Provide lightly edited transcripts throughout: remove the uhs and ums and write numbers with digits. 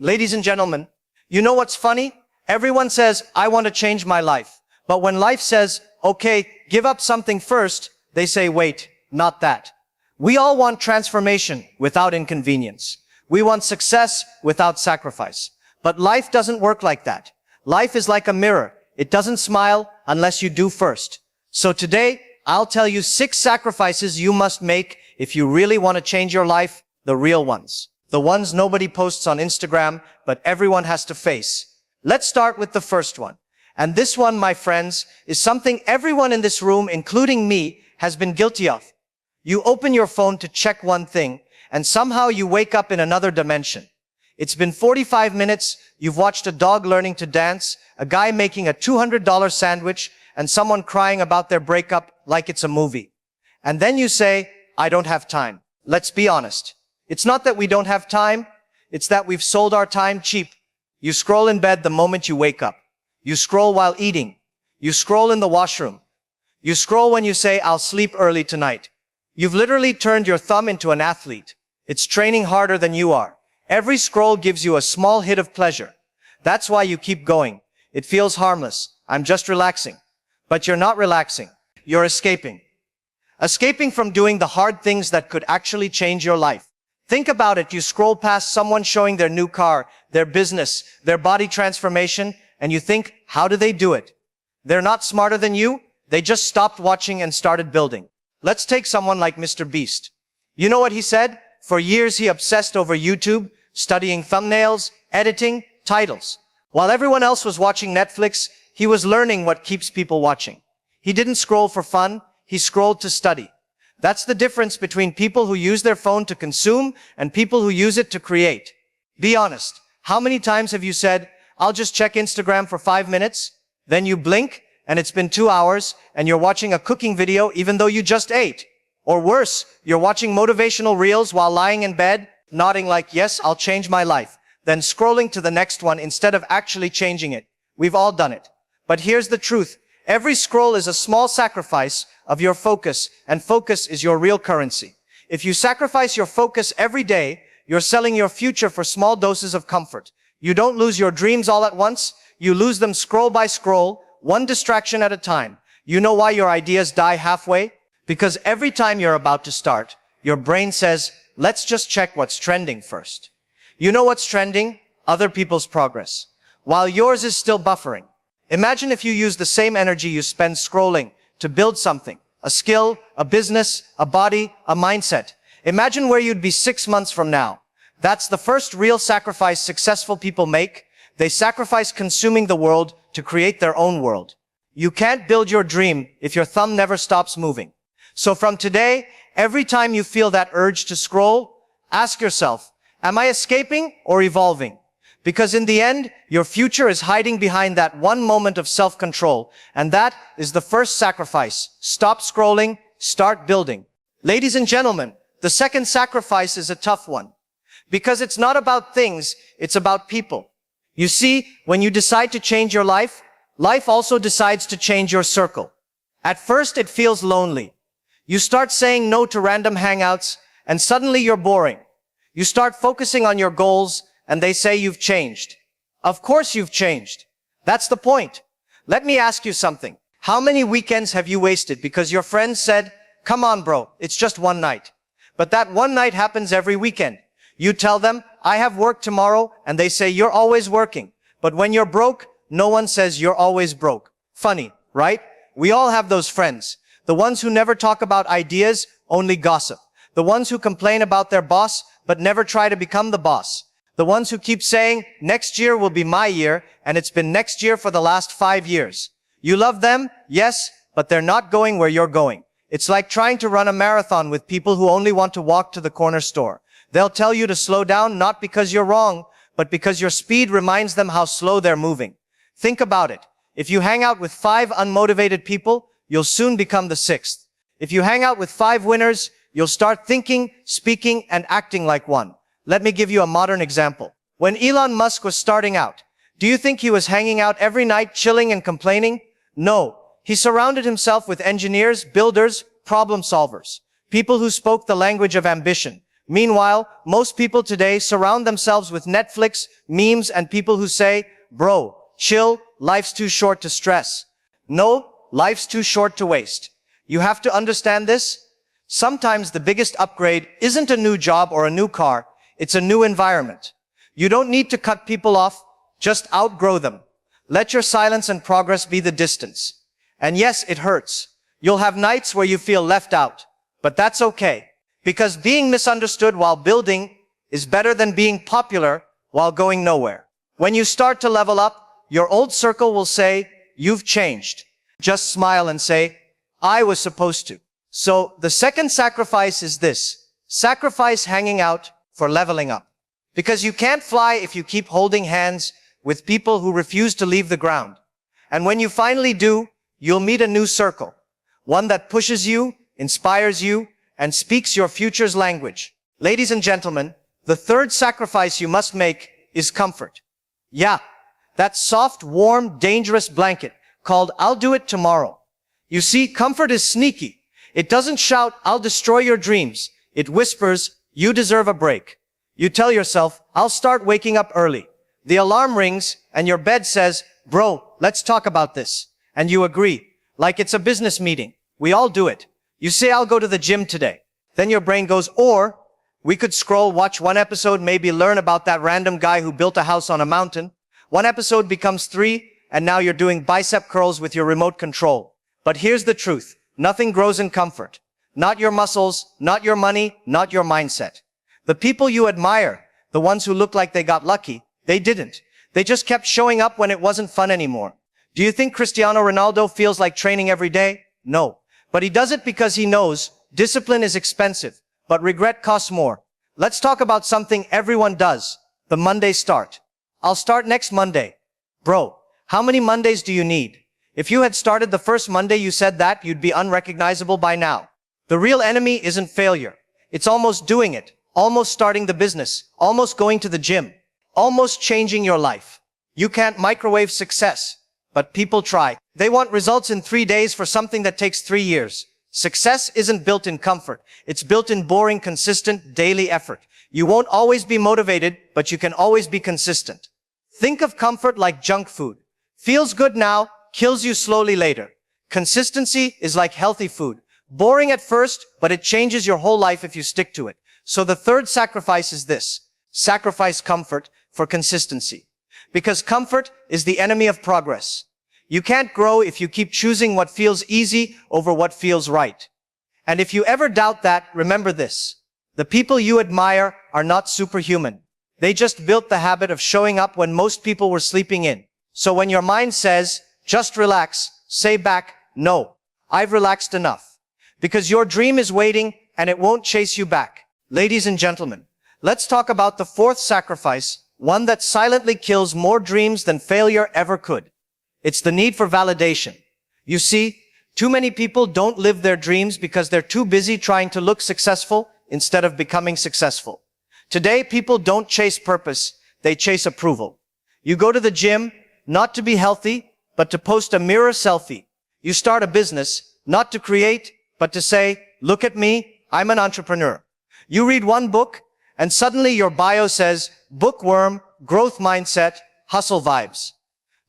Ladies and gentlemen, you know what's funny? Everyone says, I want to change my life. But when life says, okay, give up something first, they say, wait, not that. We all want transformation without inconvenience. We want success without sacrifice. But life doesn't work like that. Life is like a mirror. It doesn't smile unless you do first. So today, I'll tell you 6 sacrifices you must make if you really want to change your life, the real ones. The ones nobody posts on Instagram, but everyone has to face. Let's start with the first one. And this one, my friends, is something everyone in this room, including me, has been guilty of. You open your phone to check one thing, and somehow you wake up in another dimension. It's been 45 minutes, you've watched a dog learning to dance, a guy making a $200 sandwich, and someone crying about their breakup like it's a movie. And then you say, I don't have time. Let's be honest. It's not that we don't have time, it's that we've sold our time cheap. You scroll in bed the moment you wake up. You scroll while eating. You scroll in the washroom. You scroll when you say, I'll sleep early tonight. You've literally turned your thumb into an athlete. It's training harder than you are. Every scroll gives you a small hit of pleasure. That's why you keep going. It feels harmless. I'm just relaxing. But you're not relaxing. You're escaping. Escaping from doing the hard things that could actually change your life. Think about it. You scroll past someone showing their new car, their business, their body transformation, and you think, how do they do it? They're not smarter than you. They just stopped watching and started building. Let's take someone like Mr. Beast. You know what he said? For years he obsessed over YouTube, studying thumbnails, editing, titles. While everyone else was watching Netflix, he was learning what keeps people watching. He didn't scroll for fun, he scrolled to study. That's the difference between people who use their phone to consume and people who use it to create. Be honest. How many times have you said, I'll just check Instagram for 5 minutes? Then you blink and it's been 2 hours and you're watching a cooking video even though you just ate. Or worse, you're watching motivational reels while lying in bed, nodding like, yes, I'll change my life. Then scrolling to the next one instead of actually changing it. We've all done it. But here's the truth. Every scroll is a small sacrifice of your focus, and focus is your real currency. If you sacrifice your focus every day, you're selling your future for small doses of comfort. You don't lose your dreams all at once. You lose them scroll by scroll, one distraction at a time. You know why your ideas die halfway? Because every time you're about to start, your brain says, let's just check what's trending first. You know what's trending? Other people's progress. While yours is still buffering. Imagine if you use the same energy you spend scrolling to build something. A skill, a business, a body, a mindset. Imagine where you'd be 6 months from now. That's the first real sacrifice successful people make. They sacrifice consuming the world to create their own world. You can't build your dream if your thumb never stops moving. So from today, every time you feel that urge to scroll, ask yourself, am I escaping or evolving? Because in the end, your future is hiding behind that one moment of self-control. And that is the first sacrifice. Stop scrolling, start building. Ladies and gentlemen, the second sacrifice is a tough one. Because it's not about things, it's about people. You see, when you decide to change your life, life also decides to change your circle. At first, it feels lonely. You start saying no to random hangouts, and suddenly you're boring. You start focusing on your goals, and they say you've changed. Of course you've changed. That's the point. Let me ask you something. How many weekends have you wasted because your friends said, come on bro, it's just one night. But that one night happens every weekend. You tell them, I have work tomorrow, and they say you're always working. But when you're broke, no one says you're always broke. Funny, right? We all have those friends. The ones who never talk about ideas, only gossip. The ones who complain about their boss, but never try to become the boss. The ones who keep saying, next year will be my year, and it's been next year for the last 5 years. You love them? Yes, but they're not going where you're going. It's like trying to run a marathon with people who only want to walk to the corner store. They'll tell you to slow down not because you're wrong, but because your speed reminds them how slow they're moving. Think about it. If you hang out with 5 unmotivated people, you'll soon become the 6th. If you hang out with 5 winners, you'll start thinking, speaking, and acting like one. Let me give you a modern example. When Elon Musk was starting out, do you think he was hanging out every night chilling and complaining? No. He surrounded himself with engineers, builders, problem solvers, people who spoke the language of ambition, Meanwhile, most people today surround themselves with Netflix, memes, and people who say, bro, chill, life's too short to stress. No, life's too short to waste. You have to understand this. Sometimes the biggest upgrade isn't a new job or a new car, it's a new environment. You don't need to cut people off, just outgrow them. Let your silence and progress be the distance. And yes, it hurts. You'll have nights where you feel left out, but that's okay. Because being misunderstood while building is better than being popular while going nowhere. When you start to level up, your old circle will say, you've changed. Just smile and say, I was supposed to. So the second sacrifice is this. Sacrifice hanging out for leveling up. Because you can't fly if you keep holding hands with people who refuse to leave the ground. And when you finally do, you'll meet a new circle. One that pushes you, inspires you, and speaks your future's language. Ladies and gentlemen, the third sacrifice you must make is comfort. Yeah, that soft, warm, dangerous blanket called I'll do it tomorrow. You see, comfort is sneaky. It doesn't shout, I'll destroy your dreams. It whispers, you deserve a break. You tell yourself, I'll start waking up early. The alarm rings and your bed says, bro, let's talk about this. And you agree, like it's a business meeting. We all do it. You say, I'll go to the gym today. Then your brain goes, or we could scroll, watch one episode, maybe learn about that random guy who built a house on a mountain. One episode becomes 3, and now you're doing bicep curls with your remote control. But here's the truth. Nothing grows in comfort. Not your muscles, not your money, not your mindset. The people you admire, the ones who look like they got lucky, they didn't. They just kept showing up when it wasn't fun anymore. Do you think Cristiano Ronaldo feels like training every day? No. But he does it because he knows discipline is expensive, but regret costs more. Let's talk about something everyone does. The Monday start. I'll start next Monday. Bro, how many Mondays do you need? If you had started the first Monday you said that, you'd be unrecognizable by now. The real enemy isn't failure. It's almost doing it, almost starting the business, almost going to the gym, almost changing your life. You can't microwave success, but people try. They want results in 3 days for something that takes 3 years. Success isn't built in comfort. It's built in boring, consistent, daily effort. You won't always be motivated, but you can always be consistent. Think of comfort like junk food. Feels good now, kills you slowly later. Consistency is like healthy food. Boring at first, but it changes your whole life if you stick to it. So the third sacrifice is this. Sacrifice comfort for consistency. Because comfort is the enemy of progress. You can't grow if you keep choosing what feels easy over what feels right. And if you ever doubt that, remember this. The people you admire are not superhuman. They just built the habit of showing up when most people were sleeping in. So when your mind says, just relax, say back, no, I've relaxed enough. Because your dream is waiting and it won't chase you back. Ladies and gentlemen, let's talk about the fourth sacrifice, one that silently kills more dreams than failure ever could. It's the need for validation. You see, too many people don't live their dreams because they're too busy trying to look successful instead of becoming successful. Today, people don't chase purpose, they chase approval. You go to the gym, not to be healthy, but to post a mirror selfie. You start a business, not to create, but to say, look at me, I'm an entrepreneur. You read one book, and suddenly your bio says, bookworm, growth mindset, hustle vibes.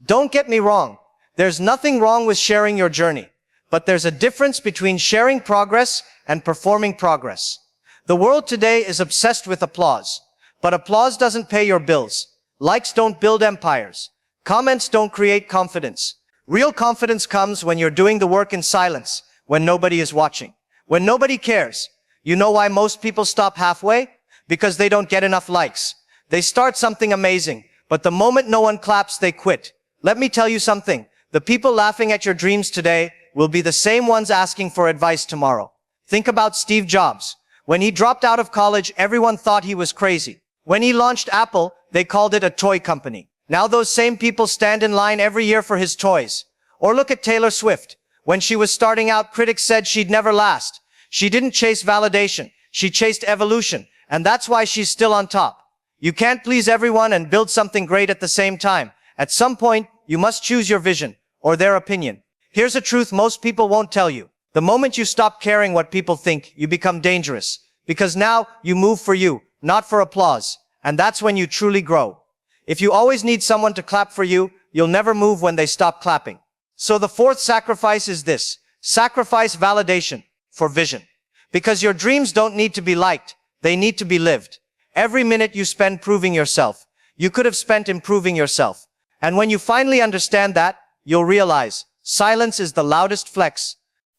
Don't get me wrong. There's nothing wrong with sharing your journey, but there's a difference between sharing progress and performing progress. The world today is obsessed with applause, but applause doesn't pay your bills. Likes don't build empires. Comments don't create confidence. Real confidence comes when you're doing the work in silence, when nobody is watching, when nobody cares. You know why most people stop halfway? Because they don't get enough likes. They start something amazing, but the moment no one claps, they quit. Let me tell you something. The people laughing at your dreams today will be the same ones asking for advice tomorrow. Think about Steve Jobs. When he dropped out of college, everyone thought he was crazy. When he launched Apple, they called it a toy company. Now those same people stand in line every year for his toys. Or look at Taylor Swift. When she was starting out, critics said she'd never last. She didn't chase validation. She chased evolution. And that's why she's still on top. You can't please everyone and build something great at the same time. At some point, you must choose your vision or their opinion. Here's a truth most people won't tell you. The moment you stop caring what people think, you become dangerous. Because now you move for you, not for applause. And that's when you truly grow. If you always need someone to clap for you, you'll never move when they stop clapping. So the fourth sacrifice is this. Sacrifice validation for vision. Because your dreams don't need to be liked. They need to be lived. Every minute you spend proving yourself, you could have spent improving yourself. And when you finally understand that, you'll realize silence is the loudest flex.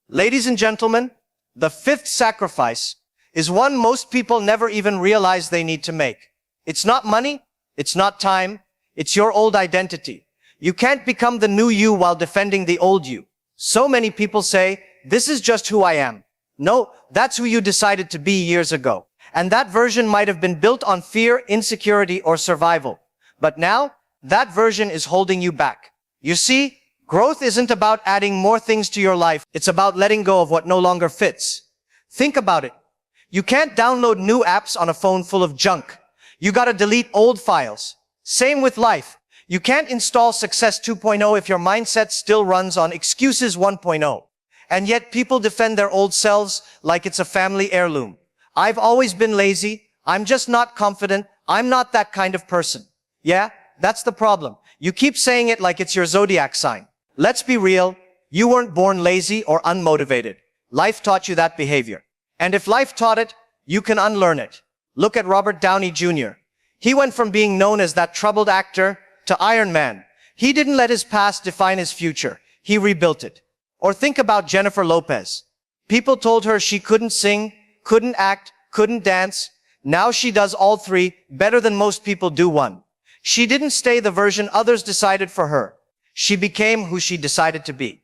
Ladies and gentlemen, the fifth sacrifice is one most people never even realize they need to make. It's not money. It's not time. It's your old identity. You can't become the new you while defending the old you. So many people say, this is just who I am. No, that's who you decided to be years ago. And that version might have been built on fear, insecurity, or survival. But now, that version is holding you back. You see, growth isn't about adding more things to your life. It's about letting go of what no longer fits. Think about it. You can't download new apps on a phone full of junk. You gotta delete old files. Same with life. You can't install Success 2.0 if your mindset still runs on Excuses 1.0. And yet people defend their old selves like it's a family heirloom. I've always been lazy. I'm just not confident. I'm not that kind of person. Yeah, that's the problem. You keep saying it like it's your zodiac sign. Let's be real. You weren't born lazy or unmotivated. Life taught you that behavior. And if life taught it, you can unlearn it. Look at Robert Downey Jr. He went from being known as that troubled actor to Iron Man. He didn't let his past define his future. He rebuilt it. Or think about Jennifer Lopez. People told her she couldn't sing, couldn't act, couldn't dance. Now she does all three better than most people do one. She didn't stay the version others decided for her. She became who she decided to be.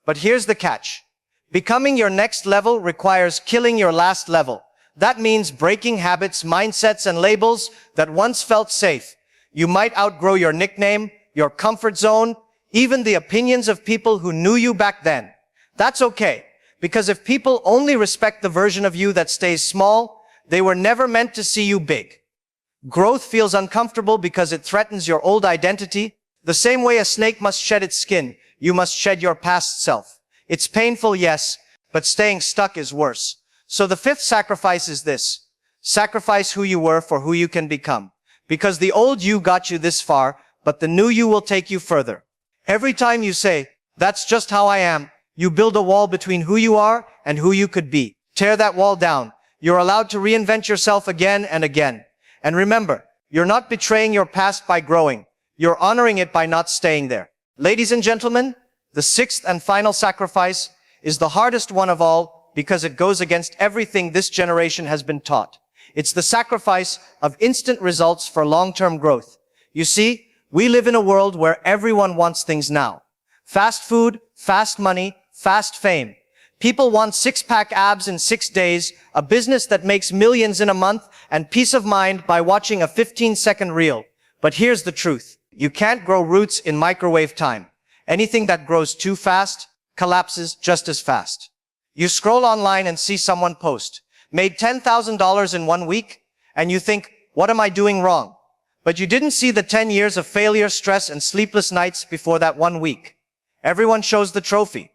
But here's the catch. Becoming your next level requires killing your last level. That means breaking habits, mindsets, and labels that once felt safe. You might outgrow your nickname, your comfort zone, even the opinions of people who knew you back then. That's okay, because if people only respect the version of you that stays small, they were never meant to see you big. Growth feels uncomfortable because it threatens your old identity. The same way a snake must shed its skin, you must shed your past self. It's painful, yes, but staying stuck is worse. So the fifth sacrifice is this. Sacrifice who you were for who you can become. Because the old you got you this far, but the new you will take you further. Every time you say, that's just how I am, you build a wall between who you are and who you could be. Tear that wall down. You're allowed to reinvent yourself again and again. And remember, you're not betraying your past by growing. You're honoring it by not staying there. Ladies and gentlemen, the sixth and final sacrifice is the hardest one of all because it goes against everything this generation has been taught. It's the sacrifice of instant results for long-term growth. You see, we live in a world where everyone wants things now. Fast food, fast money, fast fame. People want six-pack abs in 6 days, a business that makes millions in a month, and peace of mind by watching a 15-second reel. But here's the truth. You can't grow roots in microwave time. Anything that grows too fast collapses just as fast. You scroll online and see someone post, made $10,000 in 1 week, and you think, what am I doing wrong? But you didn't see the 10 years of failure, stress, and sleepless nights before that 1 week. Everyone shows the trophy.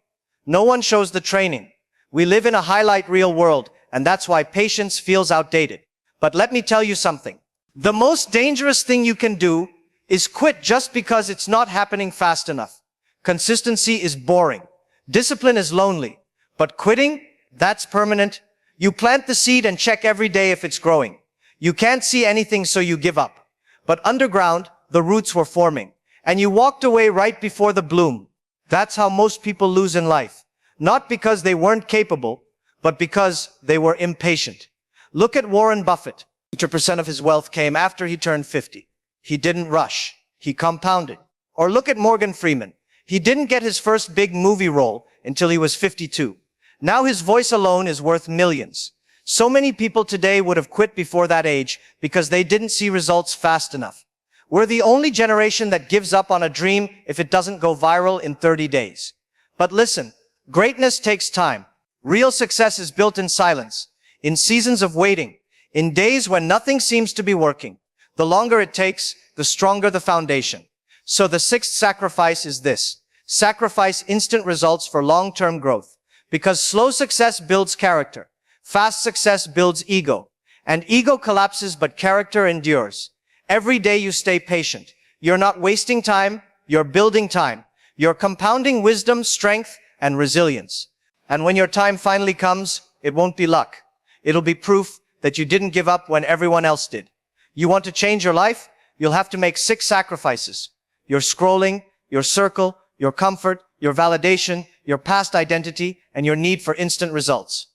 No one shows the training. We live in a highlight reel world, and that's why patience feels outdated. But let me tell you something. The most dangerous thing you can do is quit just because it's not happening fast enough. Consistency is boring. Discipline is lonely. But quitting, that's permanent. You plant the seed and check every day if it's growing. You can't see anything, so you give up. But underground, the roots were forming, and you walked away right before the bloom. That's how most people lose in life. Not because they weren't capable, but because they were impatient. Look at Warren Buffett. 80% of his wealth came after he turned 50. He didn't rush. He compounded. Or look at Morgan Freeman. He didn't get his first big movie role until he was 52. Now his voice alone is worth millions. So many people today would have quit before that age because they didn't see results fast enough. We're the only generation that gives up on a dream if it doesn't go viral in 30 days. But listen, greatness takes time. Real success is built in silence, in seasons of waiting, in days when nothing seems to be working. The longer it takes, the stronger the foundation. So the sixth sacrifice is this. Sacrifice instant results for long-term growth. Because slow success builds character. Fast success builds ego. And ego collapses, but character endures. Every day you stay patient. You're not wasting time, you're building time. You're compounding wisdom, strength, and resilience. And when your time finally comes, it won't be luck. It'll be proof that you didn't give up when everyone else did. You want to change your life? You'll have to make 6 sacrifices. Your scrolling, your circle, your comfort, your validation, your past identity, and your need for instant results.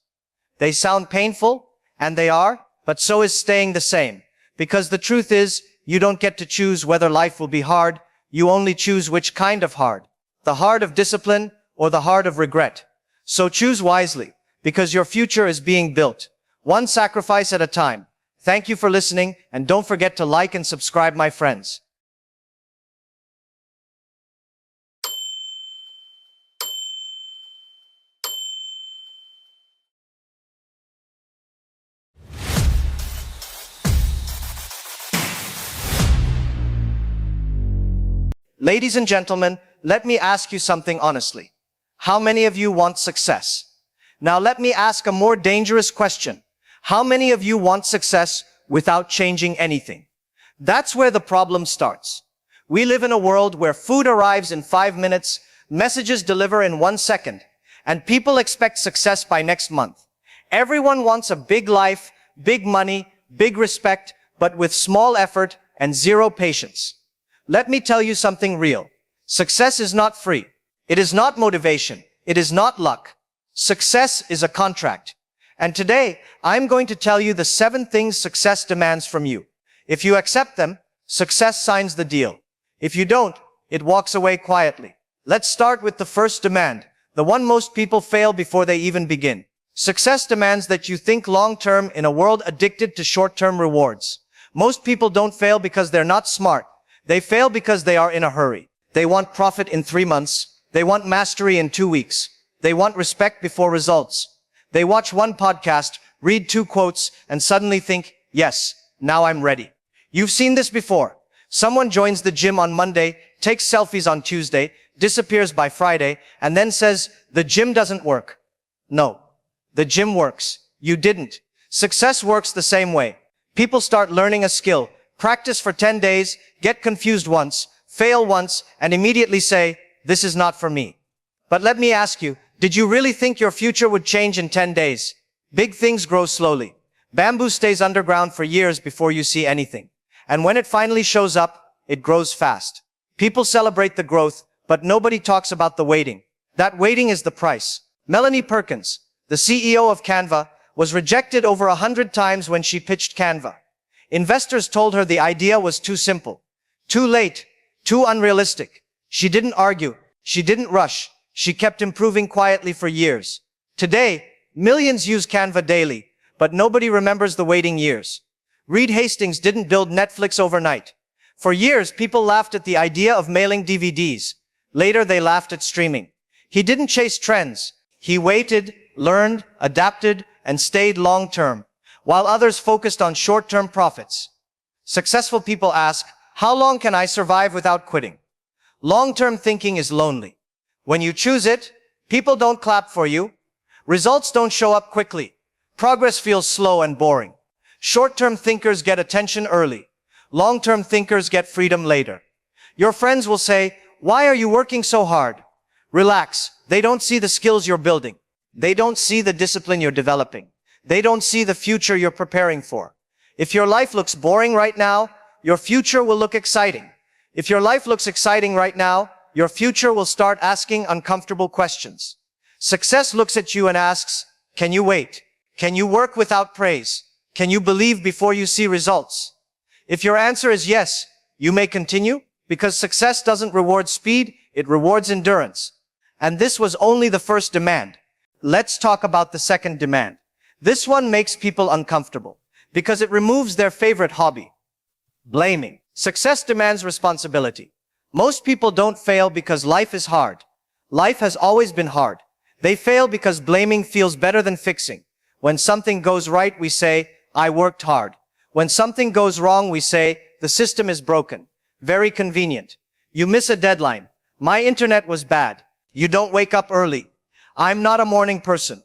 They sound painful, and they are, but so is staying the same. Because the truth is, you don't get to choose whether life will be hard. You only choose which kind of hard. The hard of discipline or the hard of regret. So choose wisely, because your future is being built. One sacrifice at a time. Thank you for listening, and don't forget to like and subscribe, my friends. Ladies and gentlemen, let me ask you something honestly. How many of you want success? Now let me ask a more dangerous question. How many of you want success without changing anything? That's where the problem starts. We live in a world where food arrives in 5 minutes, messages deliver in 1 second, and people expect success by next month. Everyone wants a big life, big money, big respect, but with small effort and zero patience. Let me tell you something real. Success is not free. It is not motivation. It is not luck. Success is a contract. And today, I'm going to tell you the 7 things success demands from you. If you accept them, success signs the deal. If you don't, it walks away quietly. Let's start with the first demand, the one most people fail before they even begin. Success demands that you think long-term in a world addicted to short-term rewards. Most people don't fail because they're not smart. They fail because they are in a hurry. They want profit in 3 months. They want mastery in 2 weeks. They want respect before results. They watch one podcast, read 2 quotes, and suddenly think, yes, now I'm ready. You've seen this before. Someone joins the gym on Monday, takes selfies on Tuesday, disappears by Friday, and then says, the gym doesn't work. No, the gym works. You didn't. Success works the same way. People start learning a skill, practice for 10 days, get confused once, fail once, and immediately say, this is not for me. But let me ask you, did you really think your future would change in 10 days? Big things grow slowly. Bamboo stays underground for years before you see anything. And when it finally shows up, it grows fast. People celebrate the growth, but nobody talks about the waiting. That waiting is the price. Melanie Perkins, the CEO of Canva, was rejected over 100 times when she pitched Canva. Investors told her the idea was too simple, too late, too unrealistic. She didn't argue. She didn't rush. She kept improving quietly for years. Today, millions use Canva daily, but nobody remembers the waiting years. Reed Hastings didn't build Netflix overnight. For years, people laughed at the idea of mailing DVDs. Later, they laughed at streaming. He didn't chase trends. He waited, learned, adapted, and stayed long-term, while others focused on short-term profits. Successful people ask, how long can I survive without quitting? Long-term thinking is lonely. When you choose it, people don't clap for you. Results don't show up quickly. Progress feels slow and boring. Short-term thinkers get attention early. Long-term thinkers get freedom later. Your friends will say, why are you working so hard? Relax. They don't see the skills you're building. They don't see the discipline you're developing. They don't see the future you're preparing for. If your life looks boring right now, your future will look exciting. If your life looks exciting right now, your future will start asking uncomfortable questions. Success looks at you and asks, can you wait? Can you work without praise? Can you believe before you see results? If your answer is yes, you may continue, because success doesn't reward speed, it rewards endurance. And this was only the first demand. Let's talk about the second demand. This one makes people uncomfortable, because it removes their favorite hobby, blaming. Success demands responsibility. Most people don't fail because life is hard. Life has always been hard. They fail because blaming feels better than fixing. When something goes right, we say, I worked hard. When something goes wrong, we say, the system is broken. Very convenient. You miss a deadline. My internet was bad. You don't wake up early. I'm not a morning person.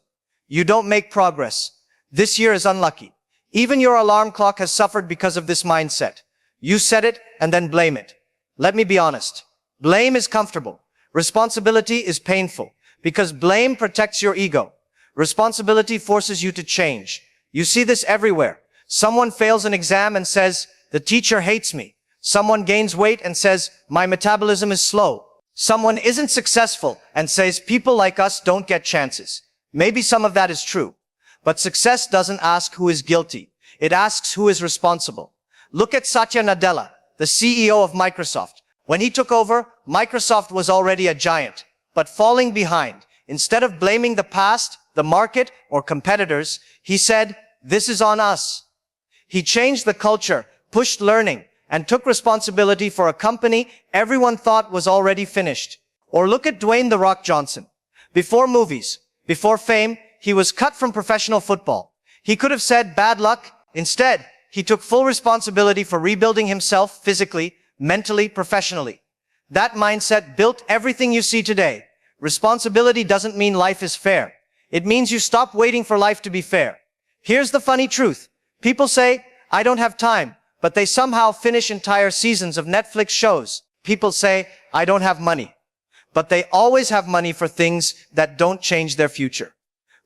You don't make progress. This year is unlucky. Even your alarm clock has suffered because of this mindset. You set it and then blame it. Let me be honest. Blame is comfortable. Responsibility is painful because blame protects your ego. Responsibility forces you to change. You see this everywhere. Someone fails an exam and says, the teacher hates me. Someone gains weight and says, my metabolism is slow. Someone isn't successful and says, people like us don't get chances. Maybe some of that is true. But success doesn't ask who is guilty. It asks who is responsible. Look at Satya Nadella, the CEO of Microsoft. When he took over, Microsoft was already a giant, but falling behind. Instead of blaming the past, the market, or competitors, he said, this is on us. He changed the culture, pushed learning, and took responsibility for a company everyone thought was already finished. Or look at Dwayne "The Rock" Johnson. Before movies, before fame, he was cut from professional football. He could have said bad luck. Instead, he took full responsibility for rebuilding himself physically, mentally, professionally. That mindset built everything you see today. Responsibility doesn't mean life is fair. It means you stop waiting for life to be fair. Here's the funny truth. People say, I don't have time, but they somehow finish entire seasons of Netflix shows. People say, I don't have money, but they always have money for things that don't change their future.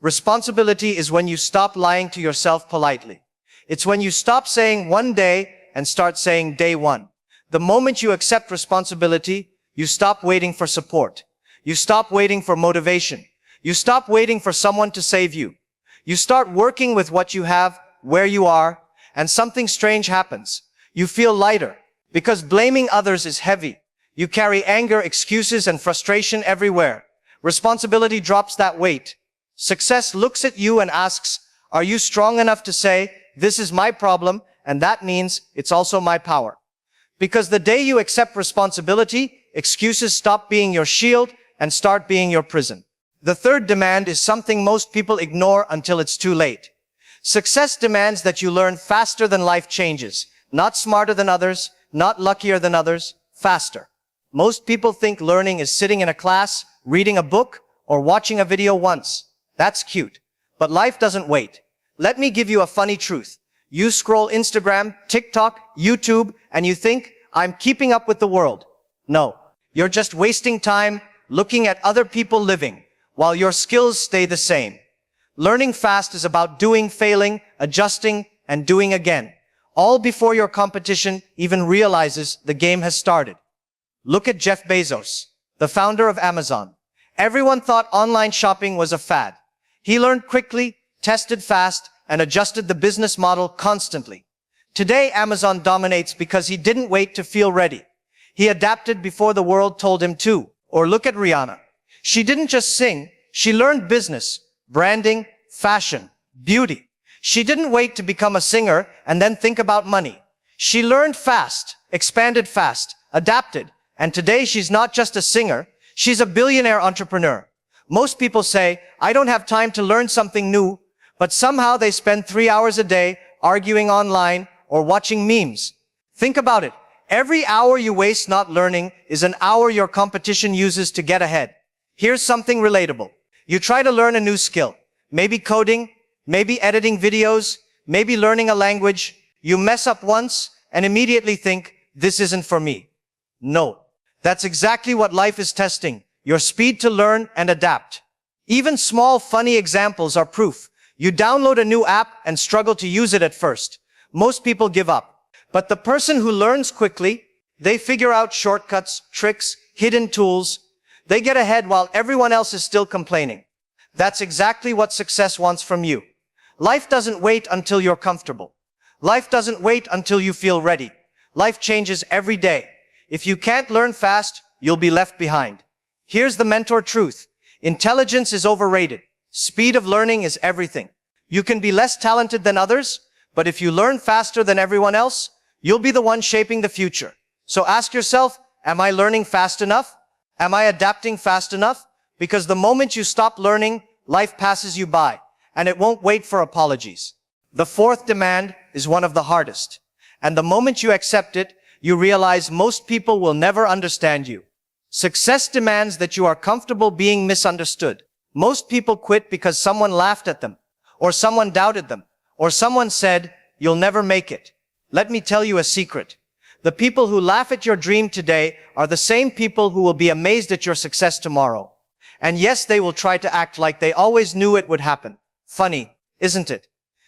Responsibility is when you stop lying to yourself politely. It's when you stop saying one day and start saying day one. The moment you accept responsibility, you stop waiting for support. You stop waiting for motivation. You stop waiting for someone to save you. You start working with what you have, where you are, and something strange happens. You feel lighter, because blaming others is heavy. You carry anger, excuses, and frustration everywhere. Responsibility drops that weight. Success looks at you and asks, are you strong enough to say, this is my problem, and that means it's also my power? Because the day you accept responsibility, excuses stop being your shield and start being your prison. The third demand is something most people ignore until it's too late. Success demands that you learn faster than life changes. Not smarter than others, not luckier than others, faster. Most people think learning is sitting in a class, reading a book, or watching a video once. That's cute. But life doesn't wait. Let me give you a funny truth. You scroll Instagram, TikTok, YouTube, and you think, I'm keeping up with the world. No. You're just wasting time looking at other people living, while your skills stay the same. Learning fast is about doing, failing, adjusting, and doing again, all before your competition even realizes the game has started. Look at Jeff Bezos, the founder of Amazon. Everyone thought online shopping was a fad. He learned quickly, tested fast, and adjusted the business model constantly. Today, Amazon dominates because he didn't wait to feel ready. He adapted before the world told him to. Or look at Rihanna. She didn't just sing, she learned business, branding, fashion, beauty. She didn't wait to become a singer and then think about money. She learned fast, expanded fast, adapted, and today she's not just a singer, she's a billionaire entrepreneur. Most people say, I don't have time to learn something new, but somehow they spend 3 hours a day arguing online or watching memes. Think about it. Every hour you waste not learning is an hour your competition uses to get ahead. Here's something relatable. You try to learn a new skill. Maybe coding, maybe editing videos, maybe learning a language. You mess up once and immediately think, this isn't for me. No. That's exactly what life is testing. Your speed to learn and adapt. Even small, funny examples are proof. You download a new app and struggle to use it at first. Most people give up. But the person who learns quickly, they figure out shortcuts, tricks, hidden tools. They get ahead while everyone else is still complaining. That's exactly what success wants from you. Life doesn't wait until you're comfortable. Life doesn't wait until you feel ready. Life changes every day. If you can't learn fast, you'll be left behind. Here's the mentor truth. Intelligence is overrated. Speed of learning is everything. You can be less talented than others, but if you learn faster than everyone else, you'll be the one shaping the future. So ask yourself, am I learning fast enough? Am I adapting fast enough? Because the moment you stop learning, life passes you by, and it won't wait for apologies. The fourth demand is one of the hardest. And the moment you accept it, you realize most people will never understand you. Success demands that you are comfortable being misunderstood. Most people quit because someone laughed at them, or someone doubted them, or someone said, "You'll never make it." Let me tell you a secret. The people who laugh at your dream today are the same people who will be amazed at your success tomorrow. And yes, they will try to act like they always knew it would happen. Funny, isn't it?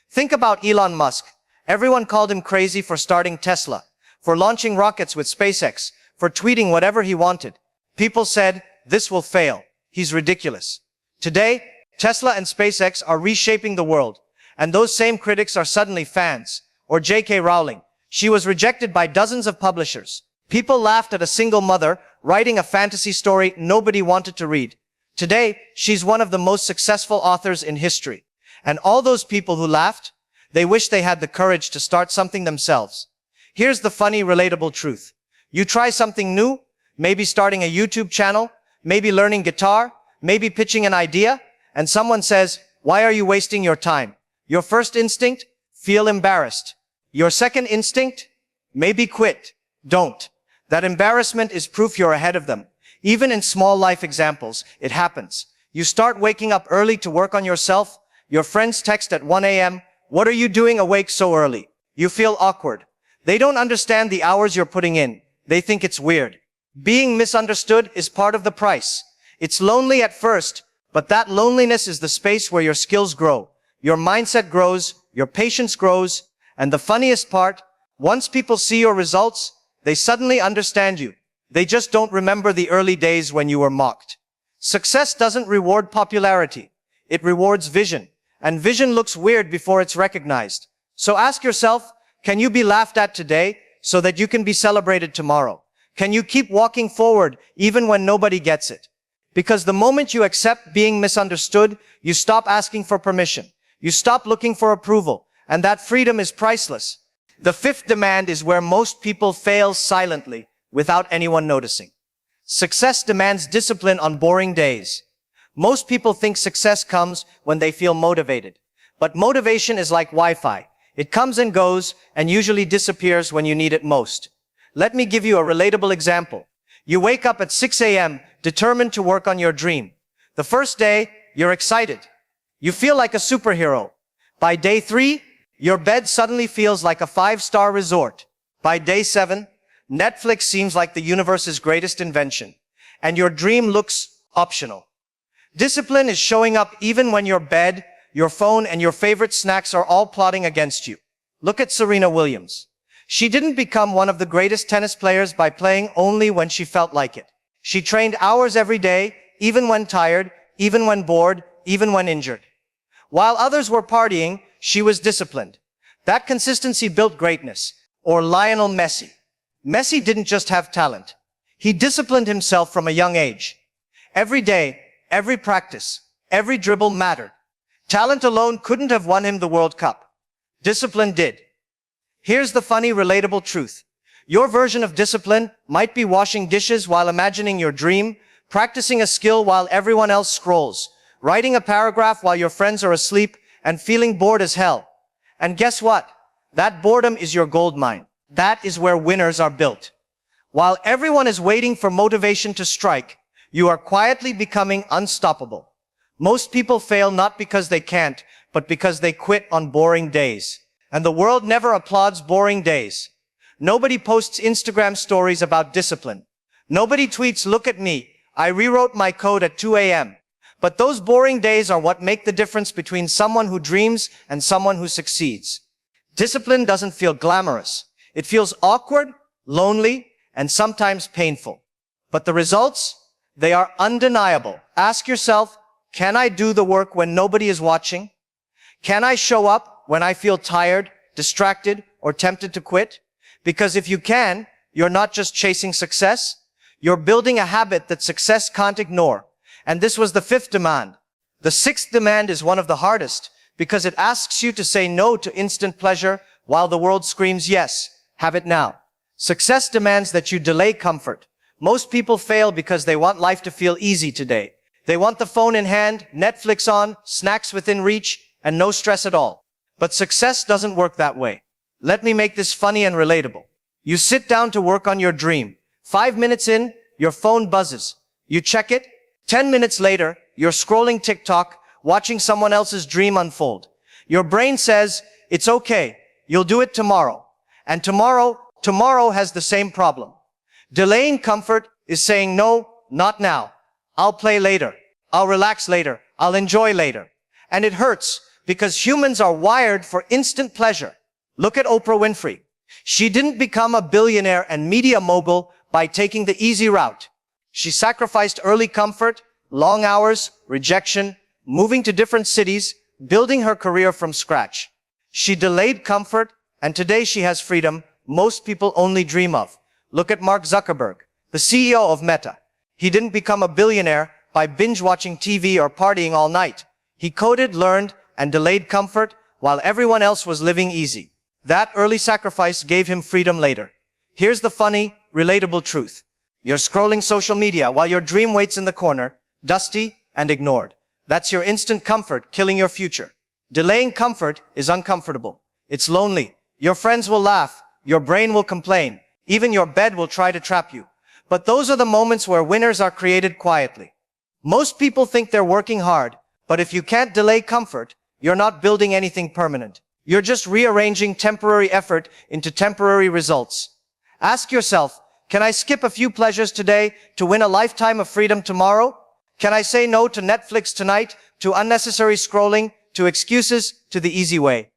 Think about Elon Musk. Everyone called him crazy for starting Tesla, for launching rockets with SpaceX, for tweeting whatever he wanted. People said, "This will fail. He's ridiculous." Today, Tesla and SpaceX are reshaping the world, and those same critics are suddenly fans. Or J.K. Rowling. She was rejected by dozens of publishers. People laughed at a single mother writing a fantasy story nobody wanted to read. Today, she's one of the most successful authors in history. And all those people who laughed, they wish they had the courage to start something themselves. Here's the funny, relatable truth. You try something new, maybe starting a YouTube channel, maybe learning guitar, maybe pitching an idea, and someone says, "Why are you wasting your time?" Your first instinct? Feel embarrassed. Your second instinct? Maybe quit. Don't. That embarrassment is proof you're ahead of them. Even in small life examples, it happens. You start waking up early to work on yourself. Your friends text at 1 a.m. "What are you doing awake so early?" You feel awkward. They don't understand the hours you're putting in. They think it's weird. Being misunderstood is part of the price. It's lonely at first, but that loneliness is the space where your skills grow. Your mindset grows, your patience grows, and the funniest part, once people see your results, they suddenly understand you. They just don't remember the early days when you were mocked. Success doesn't reward popularity. It rewards vision. And vision looks weird before it's recognized. So ask yourself, can you be laughed at today so that you can be celebrated tomorrow? Can you keep walking forward even when nobody gets it? Because the moment you accept being misunderstood, you stop asking for permission. You stop looking for approval. And that freedom is priceless. The fifth demand is where most people fail silently without anyone noticing. Success demands discipline on boring days. Most people think success comes when they feel motivated. But motivation is like Wi-Fi. It comes and goes and usually disappears when you need it most. Let me give you a relatable example. You wake up at 6 a.m. determined to work on your dream. The first day, you're excited. You feel like a superhero. By day 3, your bed suddenly feels like a 5-star resort. By day 7, Netflix seems like the universe's greatest invention, and your dream looks optional. Discipline is showing up even when your bed, your phone, and your favorite snacks are all plotting against you. Look at Serena Williams. She didn't become one of the greatest tennis players by playing only when she felt like it. She trained hours every day, even when tired, even when bored, even when injured. While others were partying, she was disciplined. That consistency built greatness. Or Lionel Messi. Messi didn't just have talent. He disciplined himself from a young age. Every day, every practice, every dribble mattered. Talent alone couldn't have won him the World Cup. Discipline did. Here's the funny, relatable truth. Your version of discipline might be washing dishes while imagining your dream, practicing a skill while everyone else scrolls, writing a paragraph while your friends are asleep, and feeling bored as hell. And guess what? That boredom is your gold mine. That is where winners are built. While everyone is waiting for motivation to strike, you are quietly becoming unstoppable. Most people fail not because they can't, but because they quit on boring days. And the world never applauds boring days. Nobody posts Instagram stories about discipline. Nobody tweets, "Look at me, I rewrote my code at 2 a.m. But those boring days are what make the difference between someone who dreams and someone who succeeds. Discipline doesn't feel glamorous. It feels awkward, lonely, and sometimes painful. But the results? They are undeniable. Ask yourself, can I do the work when nobody is watching? Can I show up when I feel tired, distracted, or tempted to quit? Because if you can, you're not just chasing success, you're building a habit that success can't ignore. And this was the fifth demand. The sixth demand is one of the hardest because it asks you to say no to instant pleasure while the world screams yes, have it now. Success demands that you delay comfort. Most people fail because they want life to feel easy today. They want the phone in hand, Netflix on, snacks within reach, and no stress at all. But success doesn't work that way. Let me make this funny and relatable. You sit down to work on your dream. 5 minutes in, your phone buzzes. You check it. 10 minutes later, you're scrolling TikTok, watching someone else's dream unfold. Your brain says, it's okay, you'll do it tomorrow. And tomorrow has the same problem. Delaying comfort is saying, no, not now. I'll play later. I'll relax later. I'll enjoy later. And it hurts because humans are wired for instant pleasure. Look at Oprah Winfrey. She didn't become a billionaire and media mogul by taking the easy route. She sacrificed early comfort, long hours, rejection, moving to different cities, building her career from scratch. She delayed comfort, and today she has freedom most people only dream of. Look at Mark Zuckerberg, the CEO of Meta. He didn't become a billionaire by binge-watching TV or partying all night. He coded, learned, and delayed comfort while everyone else was living easy. That early sacrifice gave him freedom later. Here's the funny, relatable truth. You're scrolling social media while your dream waits in the corner, dusty and ignored. That's your instant comfort killing your future. Delaying comfort is uncomfortable. It's lonely. Your friends will laugh. Your brain will complain. Even your bed will try to trap you. But those are the moments where winners are created quietly. Most people think they're working hard, but if you can't delay comfort, you're not building anything permanent. You're just rearranging temporary effort into temporary results. Ask yourself, can I skip a few pleasures today to win a lifetime of freedom tomorrow? Can I say no to Netflix tonight, to unnecessary scrolling, to excuses, to the easy way?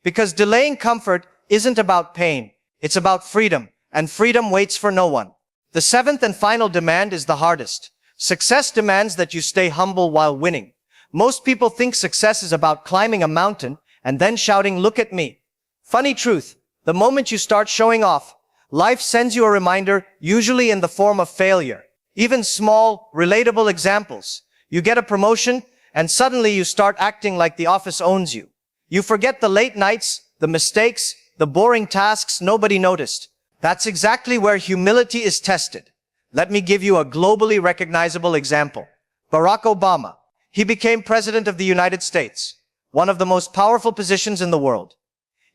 Because delaying comfort isn't about pain. It's about freedom, and freedom waits for no one. The seventh and final demand is the hardest. Success demands that you stay humble while winning. Most people think success is about climbing a mountain and then shouting, look at me. Funny truth, the moment you start showing off, life sends you a reminder, usually in the form of failure. Even small, relatable examples. You get a promotion, and suddenly you start acting like the office owns you. You forget the late nights, the mistakes, the boring tasks nobody noticed. That's exactly where humility is tested. Let me give you a globally recognizable example. Barack Obama. He became president of the United States, one of the most powerful positions in the world.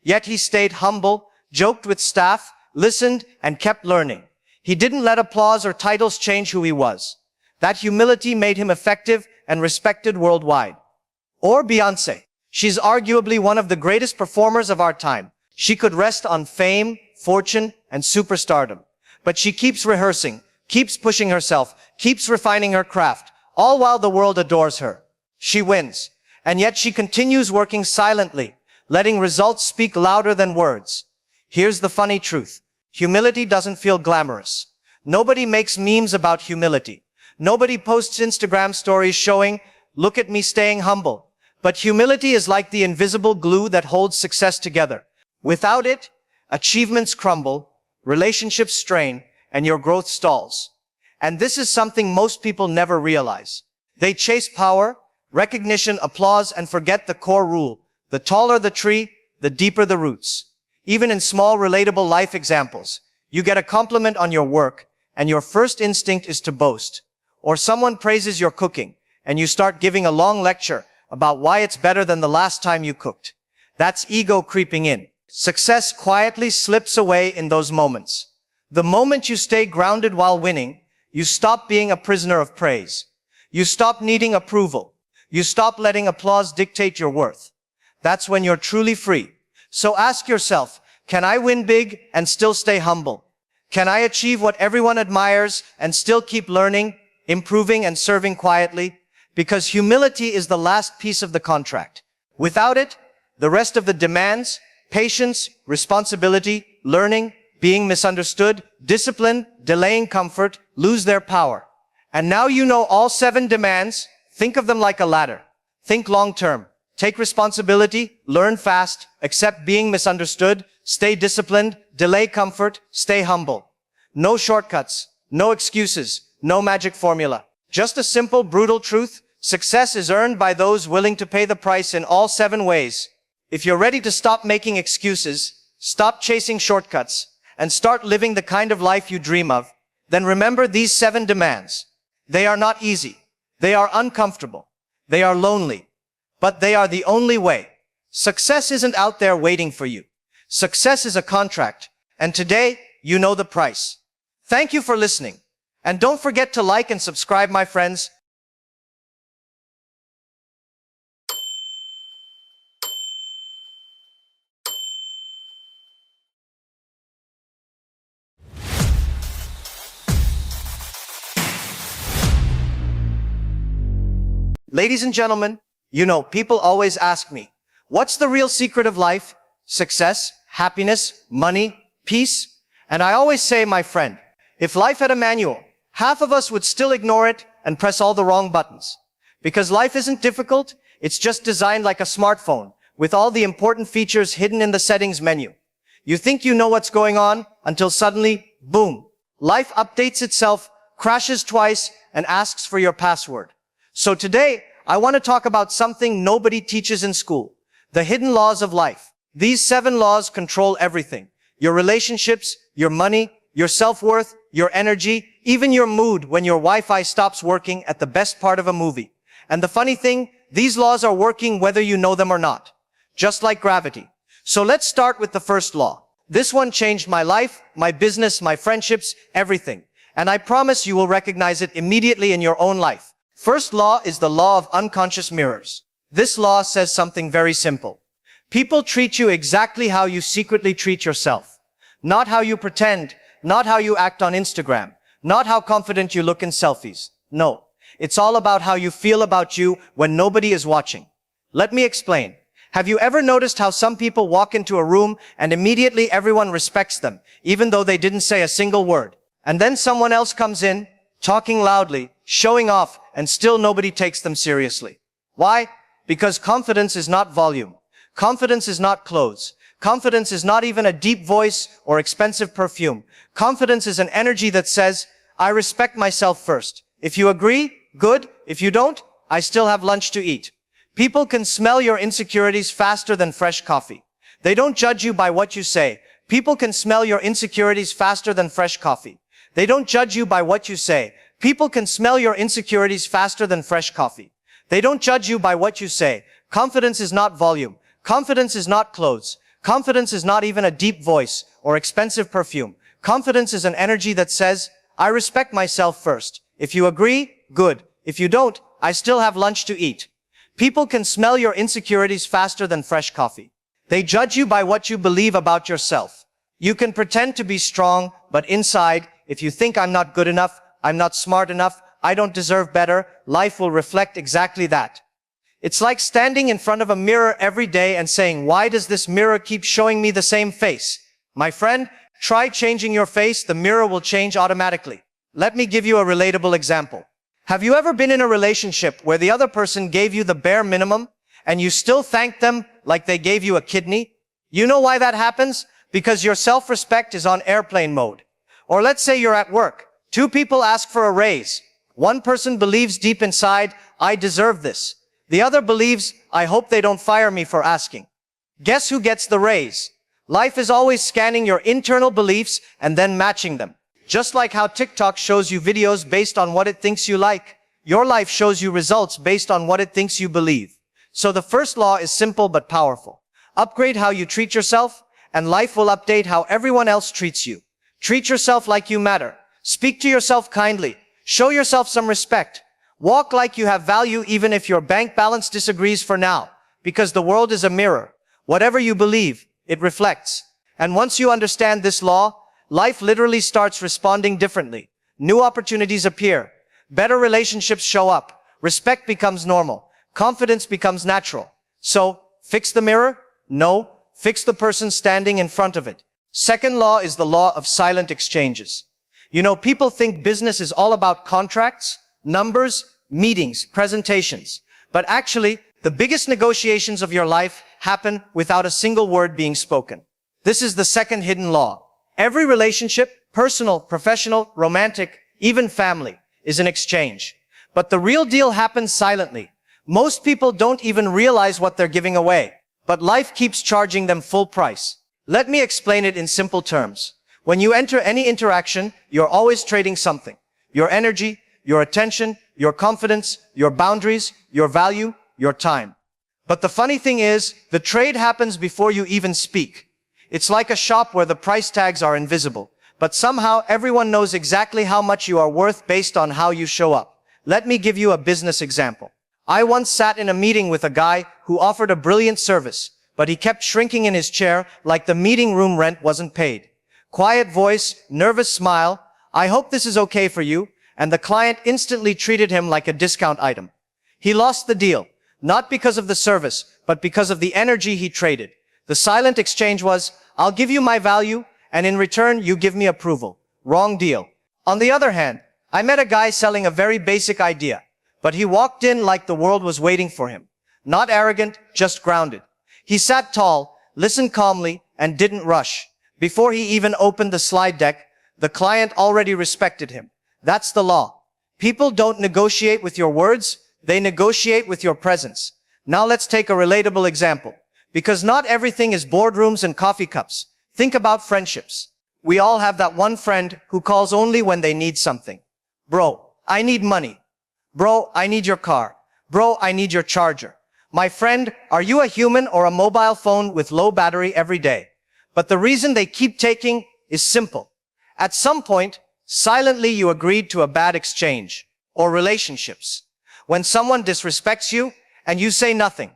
Yet he stayed humble, joked with staff, listened, and kept learning. He didn't let applause or titles change who he was. That humility made him effective and respected worldwide. Or Beyoncé. She's arguably one of the greatest performers of our time. She could rest on fame, fortune, and superstardom. But she keeps rehearsing, keeps pushing herself, keeps refining her craft, all while the world adores her. She wins. And yet she continues working silently, letting results speak louder than words. Here's the funny truth. Humility doesn't feel glamorous. Nobody makes memes about humility. Nobody posts Instagram stories showing, look at me staying humble. But humility is like the invisible glue that holds success together. Without it, achievements crumble, relationships strain, and your growth stalls. And this is something most people never realize. They chase power, recognition, applause, and forget the core rule. The taller the tree, the deeper the roots. Even in small, relatable life examples, you get a compliment on your work, and your first instinct is to boast. Or someone praises your cooking, and you start giving a long lecture about why it's better than the last time you cooked. That's ego creeping in. Success quietly slips away in those moments. The moment you stay grounded while winning, you stop being a prisoner of praise. You stop needing approval. You stop letting applause dictate your worth. That's when you're truly free. So ask yourself, can I win big and still stay humble? Can I achieve what everyone admires and still keep learning, improving, and serving quietly? Because humility is the last piece of the contract. Without it, the rest of the demands, patience, responsibility, learning, being misunderstood, discipline, delaying comfort, lose their power. And now you know all 7 demands. Think of them like a ladder. Think long term. Take responsibility, learn fast, accept being misunderstood, stay disciplined, delay comfort, stay humble. No shortcuts, no excuses, no magic formula. Just a simple, brutal truth. Success is earned by those willing to pay the price in all 7 ways. If you're ready to stop making excuses, stop chasing shortcuts, and start living the kind of life you dream of, then remember these 7 demands. They are not easy. They are uncomfortable. They are lonely. But they are the only way. Success isn't out there waiting for you. Success is a contract, and today you know the price. Thank you for listening. And don't forget to like and subscribe, my friends. Ladies and gentlemen, people always ask me, what's the real secret of life? Success, happiness, money, peace? And I always say, my friend, if life had a manual, half of us would still ignore it and press all the wrong buttons. Because life isn't difficult, it's just designed like a smartphone, with all the important features hidden in the settings menu. You think you know what's going on until suddenly, boom, life updates itself, crashes twice, and asks for your password. So today, I want to talk about something nobody teaches in school, the hidden laws of life. These 7 laws control everything. Your relationships, your money, your self-worth, your energy, even your mood when your Wi-Fi stops working at the best part of a movie. And the funny thing, these laws are working whether you know them or not. Just like gravity. So let's start with the first law. This one changed my life, my business, my friendships, everything. And I promise you will recognize it immediately in your own life. First law is the law of unconscious mirrors. This law says something very simple. People treat you exactly how you secretly treat yourself. Not how you pretend, not how you act on Instagram, not how confident you look in selfies. No, it's all about how you feel about you when nobody is watching. Let me explain. Have you ever noticed how some people walk into a room and immediately everyone respects them, even though they didn't say a single word? And then someone else comes in, talking loudly, showing off, and still nobody takes them seriously. Why? Because confidence is not volume. Confidence is not clothes. Confidence is not even a deep voice or expensive perfume. Confidence is an energy that says, I respect myself first. If you agree, good. If you don't, I still have lunch to eat. People can smell your insecurities faster than fresh coffee. They don't judge you by what you say. People can smell your insecurities faster than fresh coffee. They don't judge you by what you say. People can smell your insecurities faster than fresh coffee. They don't judge you by what you say. Confidence is not volume. Confidence is not clothes. Confidence is not even a deep voice or expensive perfume. Confidence is an energy that says, I respect myself first. If you agree, good. If you don't, I still have lunch to eat. People can smell your insecurities faster than fresh coffee. They judge you by what you believe about yourself. You can pretend to be strong, but inside, if you think I'm not good enough, I'm not smart enough, I don't deserve better, life will reflect exactly that. It's like standing in front of a mirror every day and saying, why does this mirror keep showing me the same face? My friend, try changing your face, the mirror will change automatically. Let me give you a relatable example. Have you ever been in a relationship where the other person gave you the bare minimum and you still thank them like they gave you a kidney? You know why that happens? Because your self-respect is on airplane mode. Or let's say you're at work. 2 people ask for a raise. One person believes deep inside, I deserve this. The other believes, I hope they don't fire me for asking. Guess who gets the raise? Life is always scanning your internal beliefs and then matching them. Just like how TikTok shows you videos based on what it thinks you like, your life shows you results based on what it thinks you believe. So the first law is simple but powerful. Upgrade how you treat yourself, and life will update how everyone else treats you. Treat yourself like you matter. Speak to yourself kindly. Show yourself some respect. Walk like you have value even if your bank balance disagrees for now. Because the world is a mirror. Whatever you believe, it reflects. And once you understand this law, life literally starts responding differently. New opportunities appear. Better relationships show up. Respect becomes normal. Confidence becomes natural. So, fix the mirror? No. Fix the person standing in front of it. Second law is the law of silent exchanges. People think business is all about contracts, numbers, meetings, presentations. But actually, the biggest negotiations of your life happen without a single word being spoken. This is the second hidden law. Every relationship, personal, professional, romantic, even family, is an exchange. But the real deal happens silently. Most people don't even realize what they're giving away. But life keeps charging them full price. Let me explain it in simple terms. When you enter any interaction, you're always trading something. Your energy, your attention, your confidence, your boundaries, your value, your time. But the funny thing is, the trade happens before you even speak. It's like a shop where the price tags are invisible. But somehow everyone knows exactly how much you are worth based on how you show up. Let me give you a business example. I once sat in a meeting with a guy who offered a brilliant service, but he kept shrinking in his chair like the meeting room rent wasn't paid. Quiet voice, nervous smile, I hope this is okay for you, and the client instantly treated him like a discount item. He lost the deal, not because of the service, but because of the energy he traded. The silent exchange was, I'll give you my value, and in return, you give me approval. Wrong deal. On the other hand, I met a guy selling a very basic idea, but he walked in like the world was waiting for him. Not arrogant, just grounded. He sat tall, listened calmly, and didn't rush. Before he even opened the slide deck, the client already respected him. That's the law. People don't negotiate with your words, they negotiate with your presence. Now let's take a relatable example. Because not everything is boardrooms and coffee cups. Think about friendships. We all have that one friend who calls only when they need something. Bro, I need money. Bro, I need your car. Bro, I need your charger. My friend, are you a human or a mobile phone with low battery every day? But the reason they keep taking is simple. At some point, silently you agreed to a bad exchange or relationships. When someone disrespects you and you say nothing,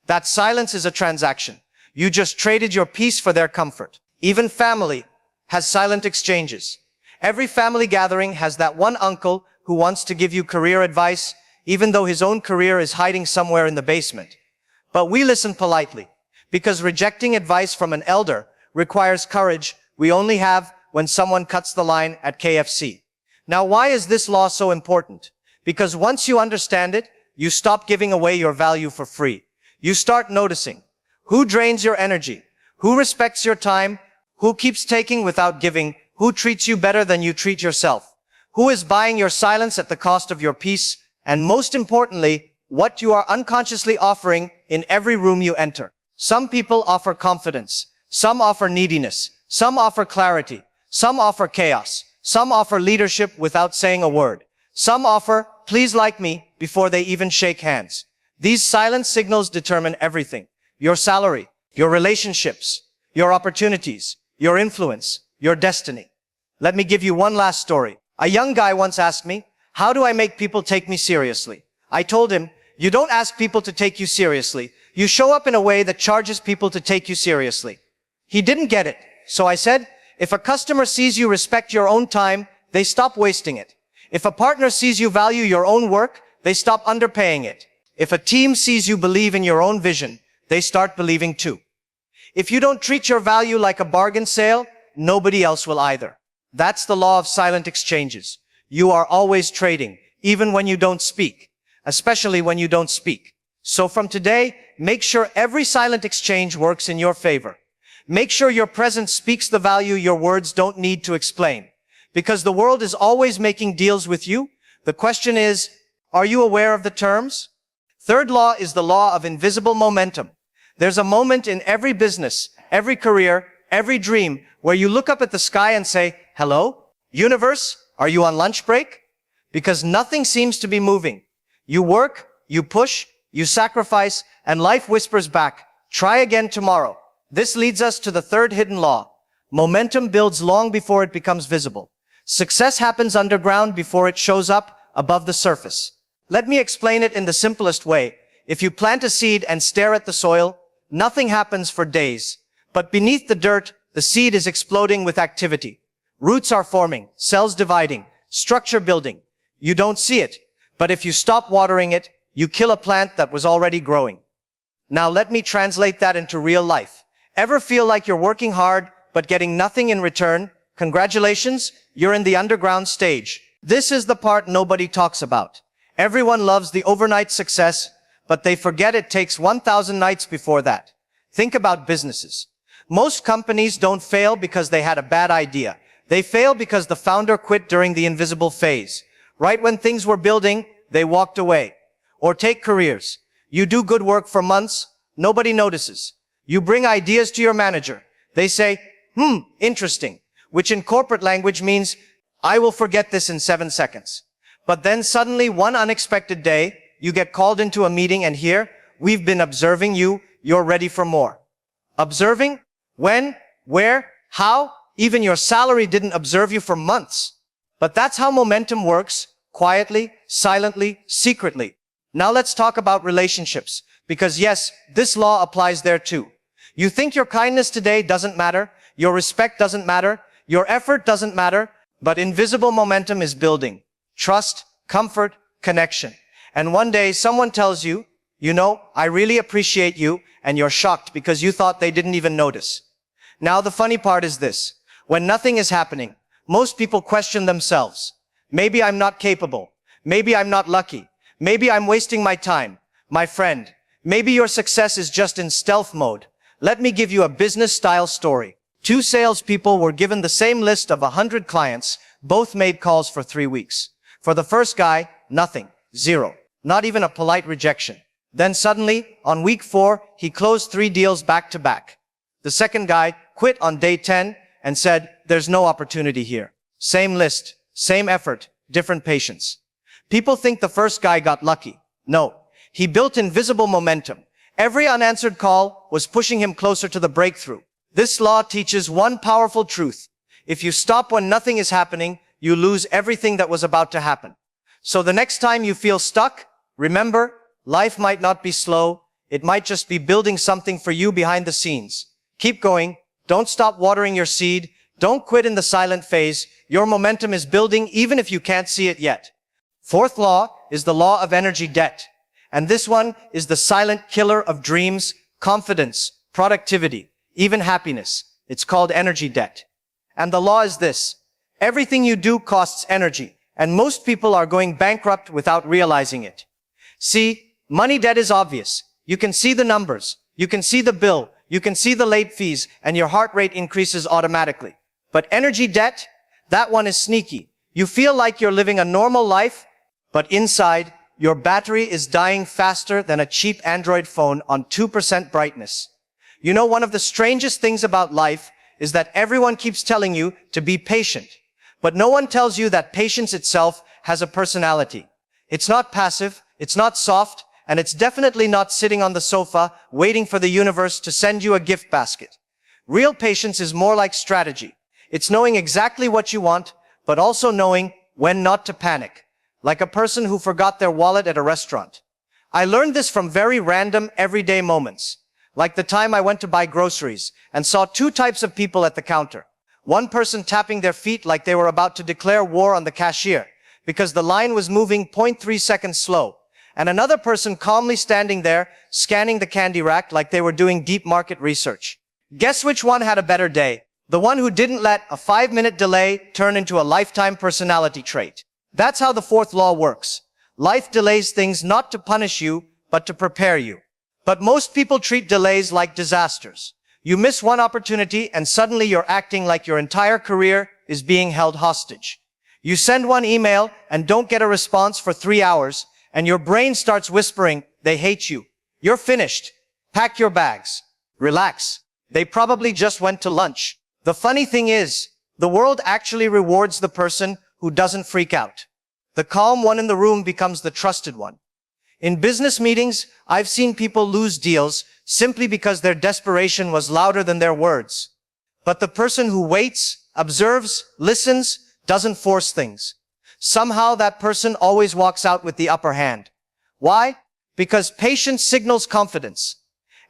that silence is a transaction. You just traded your peace for their comfort. Even family has silent exchanges. Every family gathering has that one uncle who wants to give you career advice, even though his own career is hiding somewhere in the basement. But we listen politely, because rejecting advice from an elder requires courage we only have when someone cuts the line at KFC. Now, why is this law so important? Because once you understand it, you stop giving away your value for free. You start noticing who drains your energy, who respects your time, who keeps taking without giving, who treats you better than you treat yourself, who is buying your silence at the cost of your peace, and most importantly, what you are unconsciously offering in every room you enter. Some people offer confidence, some offer neediness, some offer clarity, some offer chaos, some offer leadership without saying a word. Some offer, please like me, before they even shake hands. These silent signals determine everything. Your salary, your relationships, your opportunities, your influence, your destiny. Let me give you one last story. A young guy once asked me, how do I make people take me seriously? I told him, you don't ask people to take you seriously. You show up in a way that charges people to take you seriously. He didn't get it. So I said, if a customer sees you respect your own time, they stop wasting it. If a partner sees you value your own work, they stop underpaying it. If a team sees you believe in your own vision, they start believing too. If you don't treat your value like a bargain sale, nobody else will either. That's the law of silent exchanges. You are always trading, even when you don't speak, especially when you don't speak. So from today, make sure every silent exchange works in your favor. Make sure your presence speaks the value your words don't need to explain. Because the world is always making deals with you, the question is, are you aware of the terms? Third law is the law of invisible momentum. There's a moment in every business, every career, every dream where you look up at the sky and say, hello, universe, are you on lunch break? Because nothing seems to be moving. You work, you push, you sacrifice, and life whispers back, try again tomorrow. This leads us to the third hidden law. Momentum builds long before it becomes visible. Success happens underground before it shows up above the surface. Let me explain it in the simplest way. If you plant a seed and stare at the soil, nothing happens for days. But beneath the dirt, the seed is exploding with activity. Roots are forming, cells dividing, structure building. You don't see it, but if you stop watering it, you kill a plant that was already growing. Now let me translate that into real life. Ever feel like you're working hard, but getting nothing in return? Congratulations, you're in the underground stage. This is the part nobody talks about. Everyone loves the overnight success, but they forget it takes 1,000 nights before that. Think about businesses. Most companies don't fail because they had a bad idea. They fail because the founder quit during the invisible phase. Right when things were building, they walked away. Or take careers. You do good work for months, nobody notices. You bring ideas to your manager. They say, interesting, which in corporate language means, I will forget this in 7 seconds. But then suddenly one unexpected day, you get called into a meeting and here, we've been observing you, you're ready for more. Observing? When? Where? How? Even your salary didn't observe you for months. But that's how momentum works, quietly, silently, secretly. Now let's talk about relationships, because yes, this law applies there too. You think your kindness today doesn't matter, your respect doesn't matter, your effort doesn't matter, but invisible momentum is building. Trust, comfort, connection. And one day someone tells you, I really appreciate you, and you're shocked because you thought they didn't even notice. Now the funny part is this. When nothing is happening, most people question themselves. Maybe I'm not capable. Maybe I'm not lucky. Maybe I'm wasting my time. My friend, maybe your success is just in stealth mode. Let me give you a business-style story. Two salespeople were given the same list of 100 clients. Both made calls for 3 weeks. For the first guy, nothing. Zero. Not even a polite rejection. Then suddenly, on week 4, he closed 3 deals back to back. The second guy quit on day 10 and said, there's no opportunity here. Same list, same effort, different patience. People think the first guy got lucky. No. He built invisible momentum. Every unanswered call was pushing him closer to the breakthrough. This law teaches one powerful truth. If you stop when nothing is happening, you lose everything that was about to happen. So the next time you feel stuck, remember, life might not be slow. It might just be building something for you behind the scenes. Keep going. Don't stop watering your seed. Don't quit in the silent phase. Your momentum is building even if you can't see it yet. Fourth law is the law of energy debt. And this one is the silent killer of dreams, confidence, productivity, even happiness. It's called energy debt. And the law is this. Everything you do costs energy, and most people are going bankrupt without realizing it. See, money debt is obvious. You can see the numbers. You can see the bill. You can see the late fees, and your heart rate increases automatically. But energy debt, that one is sneaky. You feel like you're living a normal life, but inside, your battery is dying faster than a cheap Android phone on 2% brightness. One of the strangest things about life is that everyone keeps telling you to be patient. But no one tells you that patience itself has a personality. It's not passive, it's not soft, and it's definitely not sitting on the sofa waiting for the universe to send you a gift basket. Real patience is more like strategy. It's knowing exactly what you want, but also knowing when not to panic. Like a person who forgot their wallet at a restaurant. I learned this from very random, everyday moments. Like the time I went to buy groceries and saw 2 types of people at the counter. One person tapping their feet like they were about to declare war on the cashier because the line was moving 0.3 seconds slow. And another person calmly standing there, scanning the candy rack like they were doing deep market research. Guess which one had a better day? The one who didn't let a 5-minute delay turn into a lifetime personality trait. That's how the fourth law works. Life delays things not to punish you, but to prepare you. But most people treat delays like disasters. You miss one opportunity and suddenly you're acting like your entire career is being held hostage. You send one email and don't get a response for 3 hours, and your brain starts whispering, they hate you. You're finished. Pack your bags. Relax. They probably just went to lunch. The funny thing is, the world actually rewards the person who doesn't freak out. The calm one in the room becomes the trusted one. In business meetings, I've seen people lose deals simply because their desperation was louder than their words. But the person who waits, observes, listens, doesn't force things. Somehow that person always walks out with the upper hand. Why? Because patience signals confidence.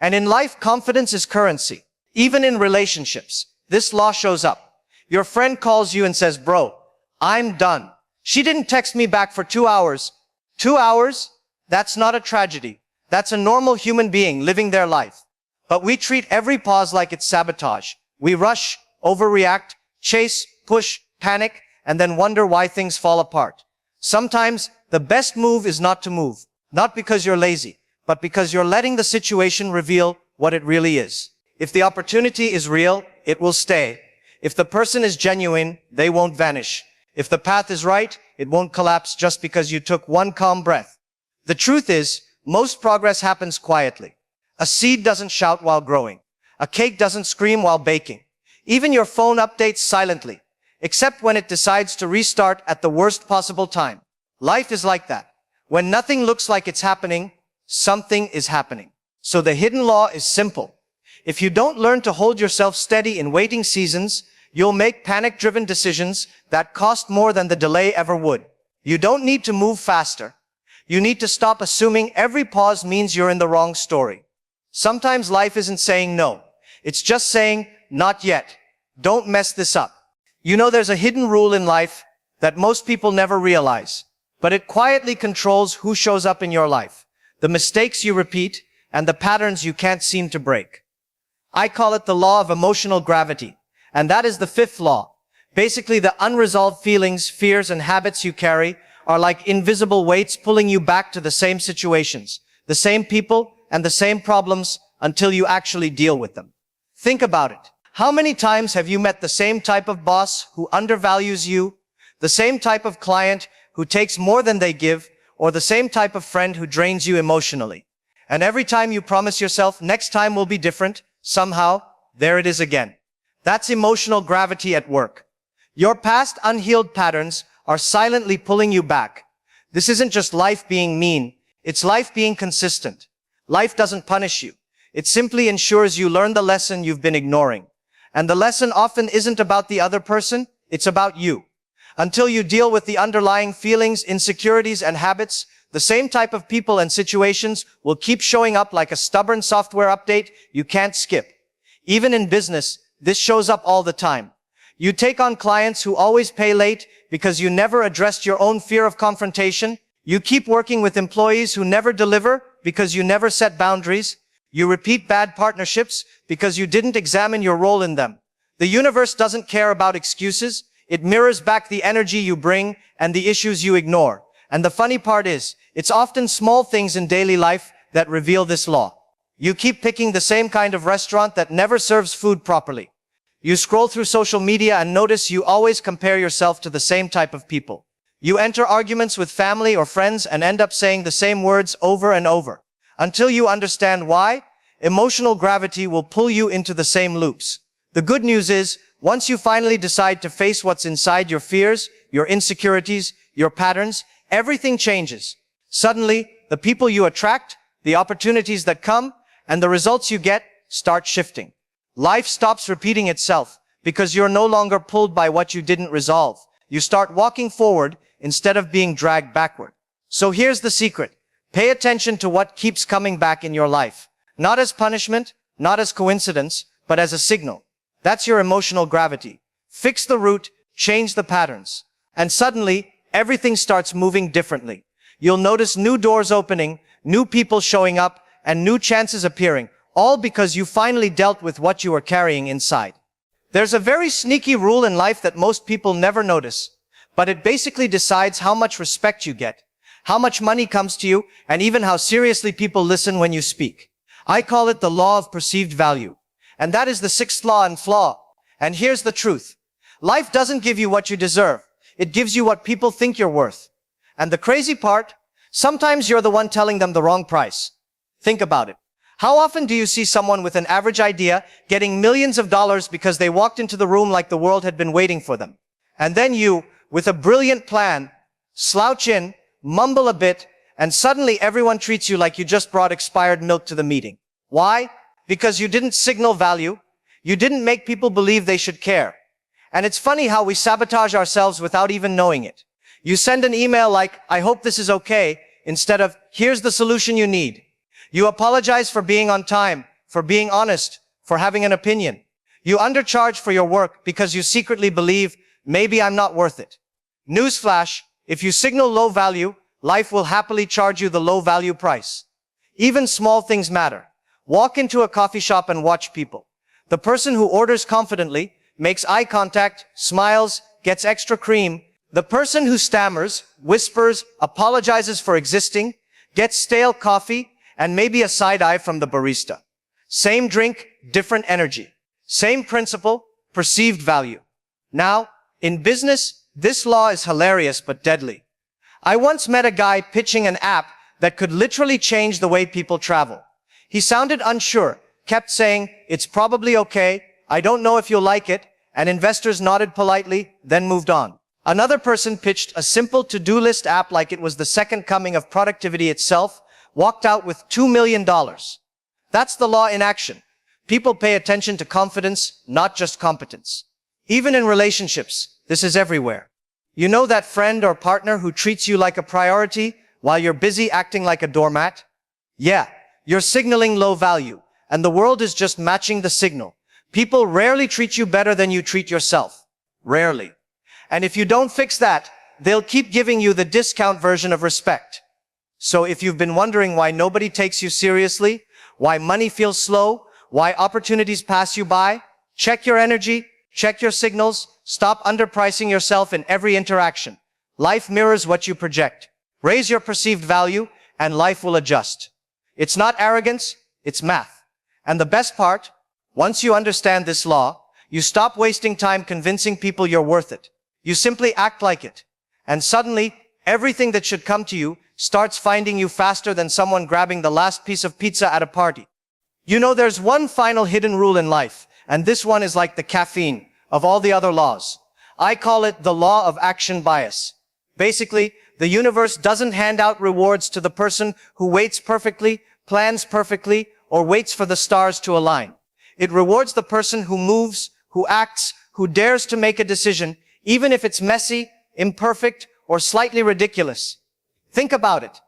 And in life, confidence is currency. Even in relationships, this law shows up. Your friend calls you and says, bro, I'm done. She didn't text me back for 2 hours. 2 hours? That's not a tragedy. That's a normal human being living their life. But we treat every pause like it's sabotage. We rush, overreact, chase, push, panic, and then wonder why things fall apart. Sometimes the best move is not to move. Not because you're lazy, but because you're letting the situation reveal what it really is. If the opportunity is real, it will stay. If the person is genuine, they won't vanish. If the path is right, it won't collapse just because you took one calm breath. The truth is, most progress happens quietly. A seed doesn't shout while growing. A cake doesn't scream while baking. Even your phone updates silently, except when it decides to restart at the worst possible time. Life is like that. When nothing looks like it's happening, something is happening. So the hidden law is simple. If you don't learn to hold yourself steady in waiting seasons, you'll make panic-driven decisions that cost more than the delay ever would. You don't need to move faster. You need to stop assuming every pause means you're in the wrong story. Sometimes life isn't saying no. It's just saying, not yet. Don't mess this up. There's a hidden rule in life that most people never realize. but it quietly controls who shows up in your life, the mistakes you repeat, and the patterns you can't seem to break. I call it the law of emotional gravity, and that is the fifth law. Basically, the unresolved feelings, fears, and habits you carry are like invisible weights pulling you back to the same situations, the same people, and the same problems until you actually deal with them. Think about it. How many times have you met the same type of boss who undervalues you, the same type of client who takes more than they give, or the same type of friend who drains you emotionally? And every time you promise yourself, next time will be different, somehow, there it is again. That's emotional gravity at work. Your past unhealed patterns are silently pulling you back. This isn't just life being mean, it's life being consistent. Life doesn't punish you. It simply ensures you learn the lesson you've been ignoring. And the lesson often isn't about the other person, it's about you. Until you deal with the underlying feelings, insecurities, and habits, the same type of people and situations will keep showing up like a stubborn software update you can't skip. Even in business, this shows up all the time. You take on clients who always pay late because you never addressed your own fear of confrontation. You keep working with employees who never deliver because you never set boundaries. You repeat bad partnerships because you didn't examine your role in them. The universe doesn't care about excuses. It mirrors back the energy you bring and the issues you ignore. And the funny part is, it's often small things in daily life that reveal this law. You keep picking the same kind of restaurant that never serves food properly. You scroll through social media and notice you always compare yourself to the same type of people. You enter arguments with family or friends and end up saying the same words over and over. Until you understand why, emotional gravity will pull you into the same loops. The good news is, once you finally decide to face what's inside your fears, your insecurities, your patterns, everything changes. Suddenly, the people you attract, the opportunities that come, and the results you get start shifting. Life stops repeating itself because you're no longer pulled by what you didn't resolve. You start walking forward instead of being dragged backward. So here's the secret. Pay attention to what keeps coming back in your life. Not as punishment, not as coincidence, but as a signal. That's your emotional gravity. Fix the root, change the patterns. And suddenly, everything starts moving differently. You'll notice new doors opening, new people showing up, and new chances appearing. All because you finally dealt with what you are carrying inside. There's a very sneaky rule in life that most people never notice, but it basically decides how much respect you get, how much money comes to you, and even how seriously people listen when you speak. I call it the law of perceived value. And that is the sixth law and flaw. And here's the truth. Life doesn't give you what you deserve. It gives you what people think you're worth. And the crazy part, sometimes you're the one telling them the wrong price. Think about it. How often do you see someone with an average idea getting millions of dollars because they walked into the room like the world had been waiting for them? And then you, with a brilliant plan, slouch in, mumble a bit, and suddenly everyone treats you like you just brought expired milk to the meeting. Why? Because you didn't signal value. You didn't make people believe they should care. And it's funny how we sabotage ourselves without even knowing it. You send an email like, "I hope this is okay," instead of, "Here's the solution you need." You apologize for being on time, for being honest, for having an opinion. You undercharge for your work because you secretly believe, maybe I'm not worth it. Newsflash, if you signal low value, life will happily charge you the low value price. Even small things matter. Walk into a coffee shop and watch people. The person who orders confidently, makes eye contact, smiles, gets extra cream. The person who stammers, whispers, apologizes for existing, gets stale coffee, and maybe a side eye from the barista. Same drink, different energy. Same principle, perceived value. Now, in business, this law is hilarious but deadly. I once met a guy pitching an app that could literally change the way people travel. He sounded unsure, kept saying, "It's probably okay, I don't know if you'll like it," and investors nodded politely, then moved on. Another person pitched a simple to-do list app like it was the second coming of productivity itself, walked out with $2 million. That's the law in action. People pay attention to confidence, not just competence. Even in relationships, this is everywhere. You know that friend or partner who treats you like a priority while you're busy acting like a doormat? Yeah, you're signaling low value, and the world is just matching the signal. People rarely treat you better than you treat yourself. Rarely. And if you don't fix that, they'll keep giving you the discount version of respect. So if you've been wondering why nobody takes you seriously, why money feels slow, why opportunities pass you by, check your energy, check your signals, stop underpricing yourself in every interaction. Life mirrors what you project. Raise your perceived value, and life will adjust. It's not arrogance, it's math. And the best part, once you understand this law, you stop wasting time convincing people you're worth it. You simply act like it. And suddenly, everything that should come to you starts finding you faster than someone grabbing the last piece of pizza at a party. You know, there's one final hidden rule in life, and this one is like the caffeine of all the other laws. I call it the law of action bias. Basically, the universe doesn't hand out rewards to the person who waits perfectly, plans perfectly, or waits for the stars to align. It rewards the person who moves, who acts, who dares to make a decision, even if it's messy, imperfect, or slightly ridiculous. Think about it.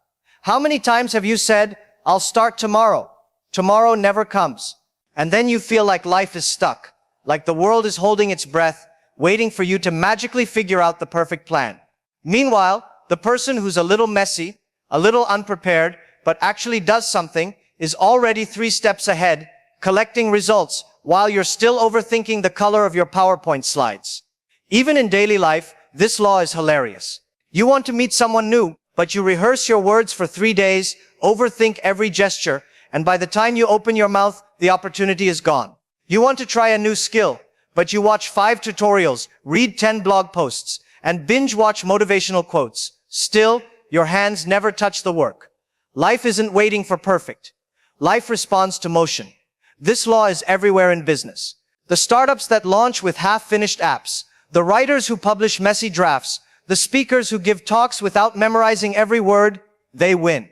How many times have you said, "I'll start tomorrow"? Tomorrow never comes. And then you feel like life is stuck, like the world is holding its breath, waiting for you to magically figure out the perfect plan. Meanwhile, the person who's a little messy, a little unprepared, but actually does something is already 3 steps ahead, collecting results while you're still overthinking the color of your PowerPoint slides. Even in daily life, this law is hilarious. You want to meet someone new, but you rehearse your words for 3 days, overthink every gesture, and by the time you open your mouth, the opportunity is gone. You want to try a new skill, but you watch 5 tutorials, read 10 blog posts, and binge watch motivational quotes. Still, your hands never touch the work. Life isn't waiting for perfect. Life responds to motion. This law is everywhere in business. The startups that launch with half-finished apps, the writers who publish messy drafts, the speakers who give talks without memorizing every word, they win.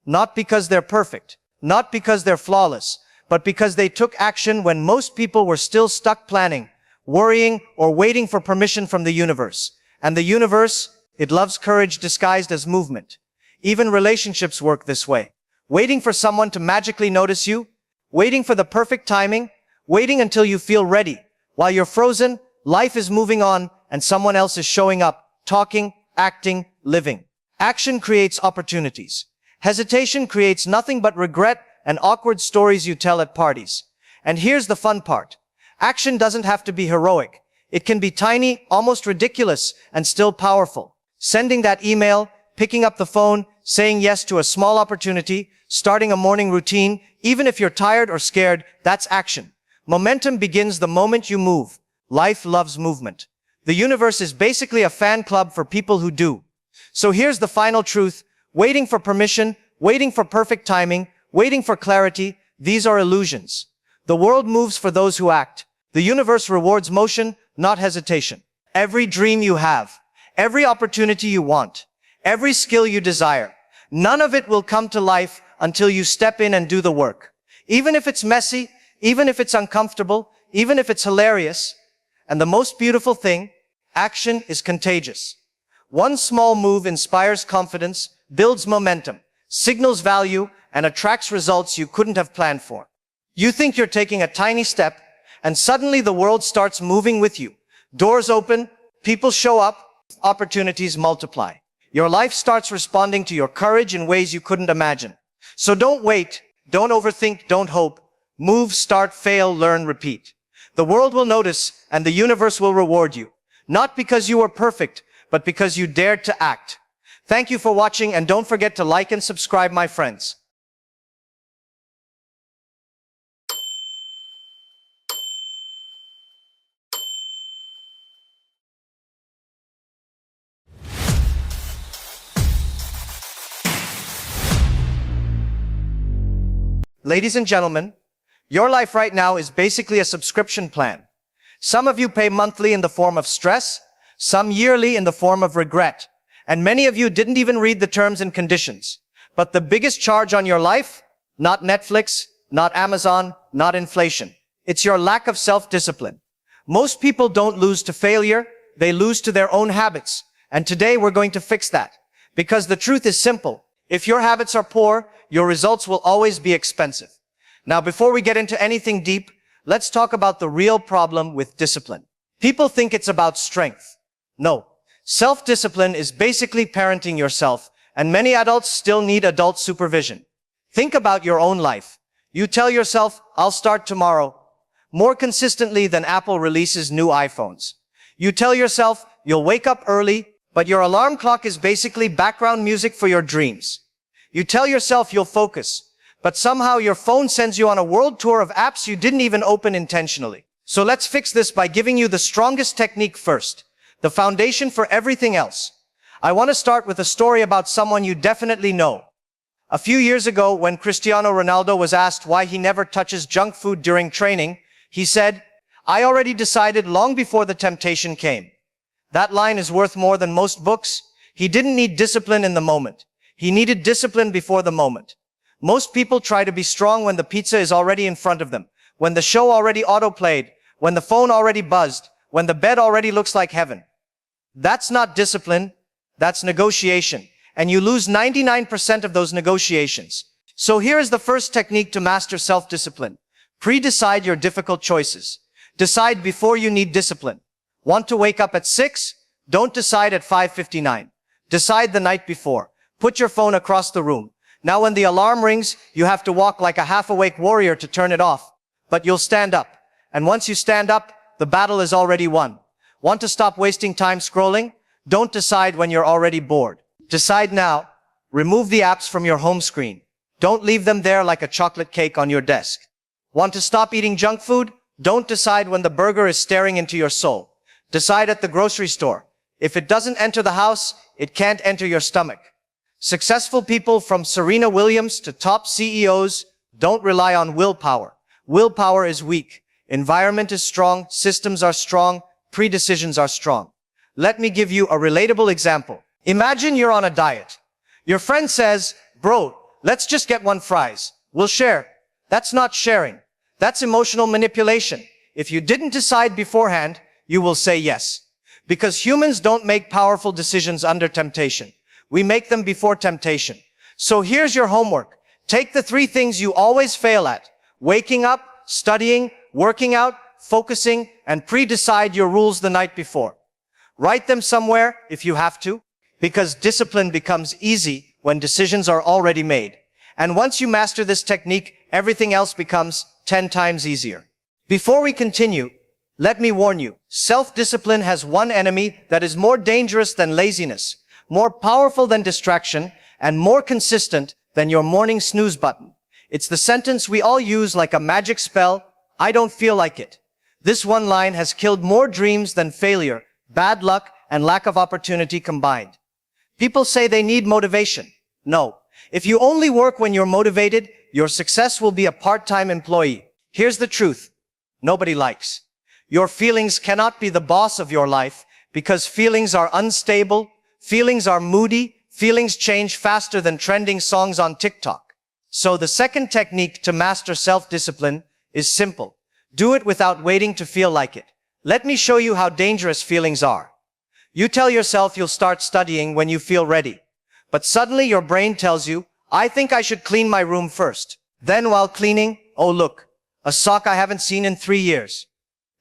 Not because they're perfect, not because they're flawless, but because they took action when most people were still stuck planning, worrying, or waiting for permission from the universe. And the universe, it loves courage disguised as movement. Even relationships work this way. Waiting for someone to magically notice you, waiting for the perfect timing, waiting until you feel ready. While you're frozen, life is moving on and someone else is showing up, talking, acting, living. Action creates opportunities. Hesitation creates nothing but regret and awkward stories you tell at parties. And here's the fun part. Action doesn't have to be heroic. It can be tiny, almost ridiculous, and still powerful. Sending that email, picking up the phone, saying yes to a small opportunity, starting a morning routine, even if you're tired or scared, that's action. Momentum begins the moment you move. Life loves movement. The universe is basically a fan club for people who do. So here's the final truth. Waiting for permission, waiting for perfect timing, waiting for clarity, these are illusions. The world moves for those who act. The universe rewards motion, not hesitation. Every dream you have, every opportunity you want, every skill you desire, none of it will come to life until you step in and do the work. Even if it's messy, even if it's uncomfortable, even if it's hilarious. And the most beautiful thing, action is contagious. One small move inspires confidence, builds momentum, signals value, and attracts results you couldn't have planned for. You think you're taking a tiny step, and suddenly the world starts moving with you. Doors open, people show up, opportunities multiply. Your life starts responding to your courage in ways you couldn't imagine. So don't wait, don't overthink, don't hope. Move, start, fail, learn, repeat. The world will notice, and the universe will reward you. Not because you were perfect, but because you dared to act. Thank you for watching, and don't forget to like and subscribe, my friends. Ladies and gentlemen, your life right now is basically a subscription plan. Some of you pay monthly in the form of stress, some yearly in the form of regret, and many of you didn't even read the terms and conditions. But the biggest charge on your life, not Netflix, not Amazon, not inflation. It's your lack of self-discipline. Most people don't lose to failure, they lose to their own habits. And today we're going to fix that. Because the truth is simple. If your habits are poor, your results will always be expensive. Now, before we get into anything deep, let's talk about the real problem with discipline. People think it's about strength. No. Self-discipline is basically parenting yourself, and many adults still need adult supervision. Think about your own life. You tell yourself, I'll start tomorrow, more consistently than Apple releases new iPhones. You tell yourself, you'll wake up early, but your alarm clock is basically background music for your dreams. You tell yourself you'll focus, but somehow your phone sends you on a world tour of apps you didn't even open intentionally. So let's fix this by giving you the strongest technique first, the foundation for everything else. I want to start with a story about someone you definitely know. A few years ago, when Cristiano Ronaldo was asked why he never touches junk food during training, he said, I already decided long before the temptation came. That line is worth more than most books. He didn't need discipline in the moment. He needed discipline before the moment. Most people try to be strong when the pizza is already in front of them, when the show already autoplayed, when the phone already buzzed, when the bed already looks like heaven. That's not discipline, that's negotiation. And you lose 99% of those negotiations. So here is the first technique to master self-discipline. Pre-decide your difficult choices. Decide before you need discipline. Want to wake up at 6? Don't decide at 5:59. Decide the night before. Put your phone across the room. Now when the alarm rings, you have to walk like a half-awake warrior to turn it off. But you'll stand up. And once you stand up, the battle is already won. Want to stop wasting time scrolling? Don't decide when you're already bored. Decide now. Remove the apps from your home screen. Don't leave them there like a chocolate cake on your desk. Want to stop eating junk food? Don't decide when the burger is staring into your soul. Decide at the grocery store. If it doesn't enter the house, it can't enter your stomach. Successful people from Serena Williams to top CEOs don't rely on willpower. Willpower is weak. Environment is strong. Systems are strong. Pre-decisions are strong. Let me give you a relatable example. Imagine you're on a diet. Your friend says, bro, let's just get one fries. We'll share. That's not sharing. That's emotional manipulation. If you didn't decide beforehand, you will say yes. Because humans don't make powerful decisions under temptation. We make them before temptation. So here's your homework. Take the 3 things you always fail at. Waking up, studying, working out, focusing, and pre-decide your rules the night before. Write them somewhere if you have to, because discipline becomes easy when decisions are already made. And once you master this technique, everything else becomes 10 times easier. Before we continue, let me warn you, self-discipline has one enemy that is more dangerous than laziness, more powerful than distraction, and more consistent than your morning snooze button. It's the sentence we all use like a magic spell, I don't feel like it. This one line has killed more dreams than failure, bad luck, and lack of opportunity combined. People say they need motivation. No. If you only work when you're motivated, your success will be a part-time employee. Here's the truth. Nobody likes. Your feelings cannot be the boss of your life because feelings are unstable, feelings are moody, feelings change faster than trending songs on TikTok. So the second technique to master self-discipline is simple. Do it without waiting to feel like it. Let me show you how dangerous feelings are. You tell yourself you'll start studying when you feel ready. But suddenly your brain tells you, I think I should clean my room first. Then while cleaning, oh look, a sock I haven't seen in 3 years.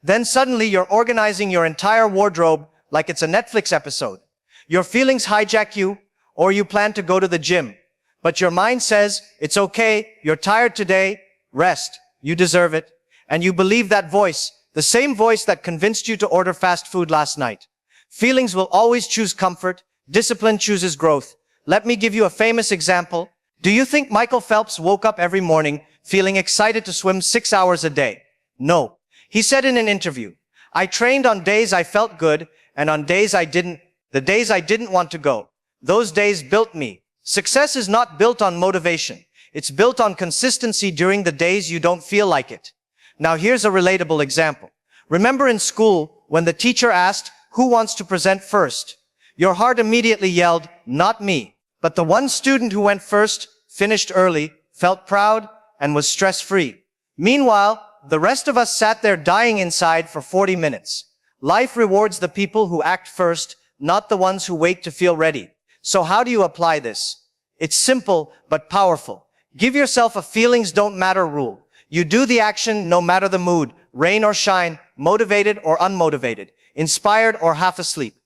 Then suddenly you're organizing your entire wardrobe like it's a Netflix episode. Your feelings hijack you, or you plan to go to the gym. But your mind says, it's okay, you're tired today, rest, you deserve it. And you believe that voice, the same voice that convinced you to order fast food last night. Feelings will always choose comfort, discipline chooses growth. Let me give you a famous example. Do you think Michael Phelps woke up every morning feeling excited to swim 6 hours a day? No. He said in an interview, I trained on days I felt good and on days I didn't. The days I didn't want to go. Those days built me. Success is not built on motivation. It's built on consistency during the days you don't feel like it. Now here's a relatable example. Remember in school when the teacher asked, who wants to present first? Your heart immediately yelled, not me. But the one student who went first, finished early, felt proud, and was stress-free. Meanwhile, the rest of us sat there dying inside for 40 minutes. Life rewards the people who act first, not the ones who wait to feel ready. So how do you apply this? It's simple, but powerful. Give yourself a feelings don't matter rule. You do the action no matter the mood, rain or shine, motivated or unmotivated, inspired or half asleep.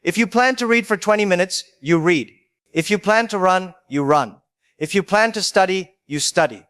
If you plan to read for 20 minutes, you read. If you plan to run, you run. If you plan to study, you study.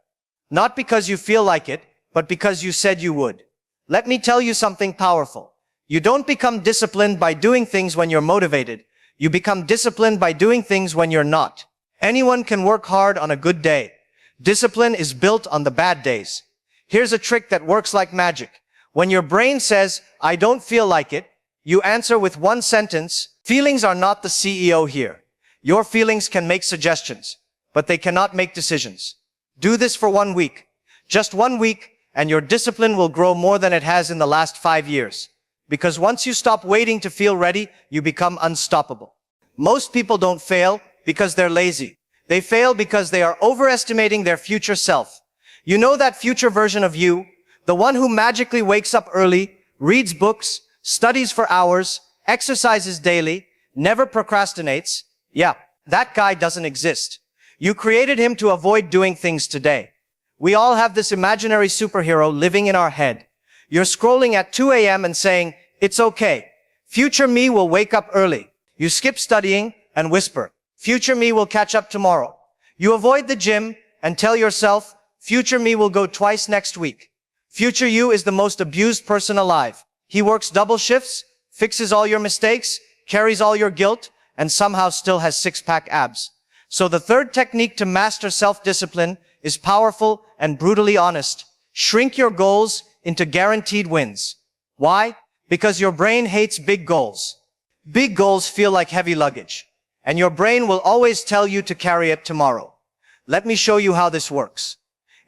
Not because you feel like it, but because you said you would. Let me tell you something powerful. You don't become disciplined by doing things when you're motivated. You become disciplined by doing things when you're not. Anyone can work hard on a good day. Discipline is built on the bad days. Here's a trick that works like magic. When your brain says, I don't feel like it, you answer with one sentence, feelings are not the CEO here. Your feelings can make suggestions, but they cannot make decisions. Do this for 1 week. Just 1 week, and your discipline will grow more than it has in the last 5 years. Because once you stop waiting to feel ready, you become unstoppable. Most people don't fail because they're lazy. They fail because they are overestimating their future self. You know that future version of you, the one who magically wakes up early, reads books, studies for hours, exercises daily, never procrastinates. Yeah, that guy doesn't exist. You created him to avoid doing things today. We all have this imaginary superhero living in our head. You're scrolling at 2 a.m. and saying, it's okay. Future me will wake up early. You skip studying and whisper, future me will catch up tomorrow. You avoid the gym and tell yourself, future me will go twice next week. Future you is the most abused person alive. He works double shifts, fixes all your mistakes, carries all your guilt, and somehow still has six-pack abs. So the third technique to master self-discipline is powerful and brutally honest. Shrink your goals into guaranteed wins. Why? Because your brain hates big goals. Big goals feel like heavy luggage, and your brain will always tell you to carry it tomorrow. Let me show you how this works.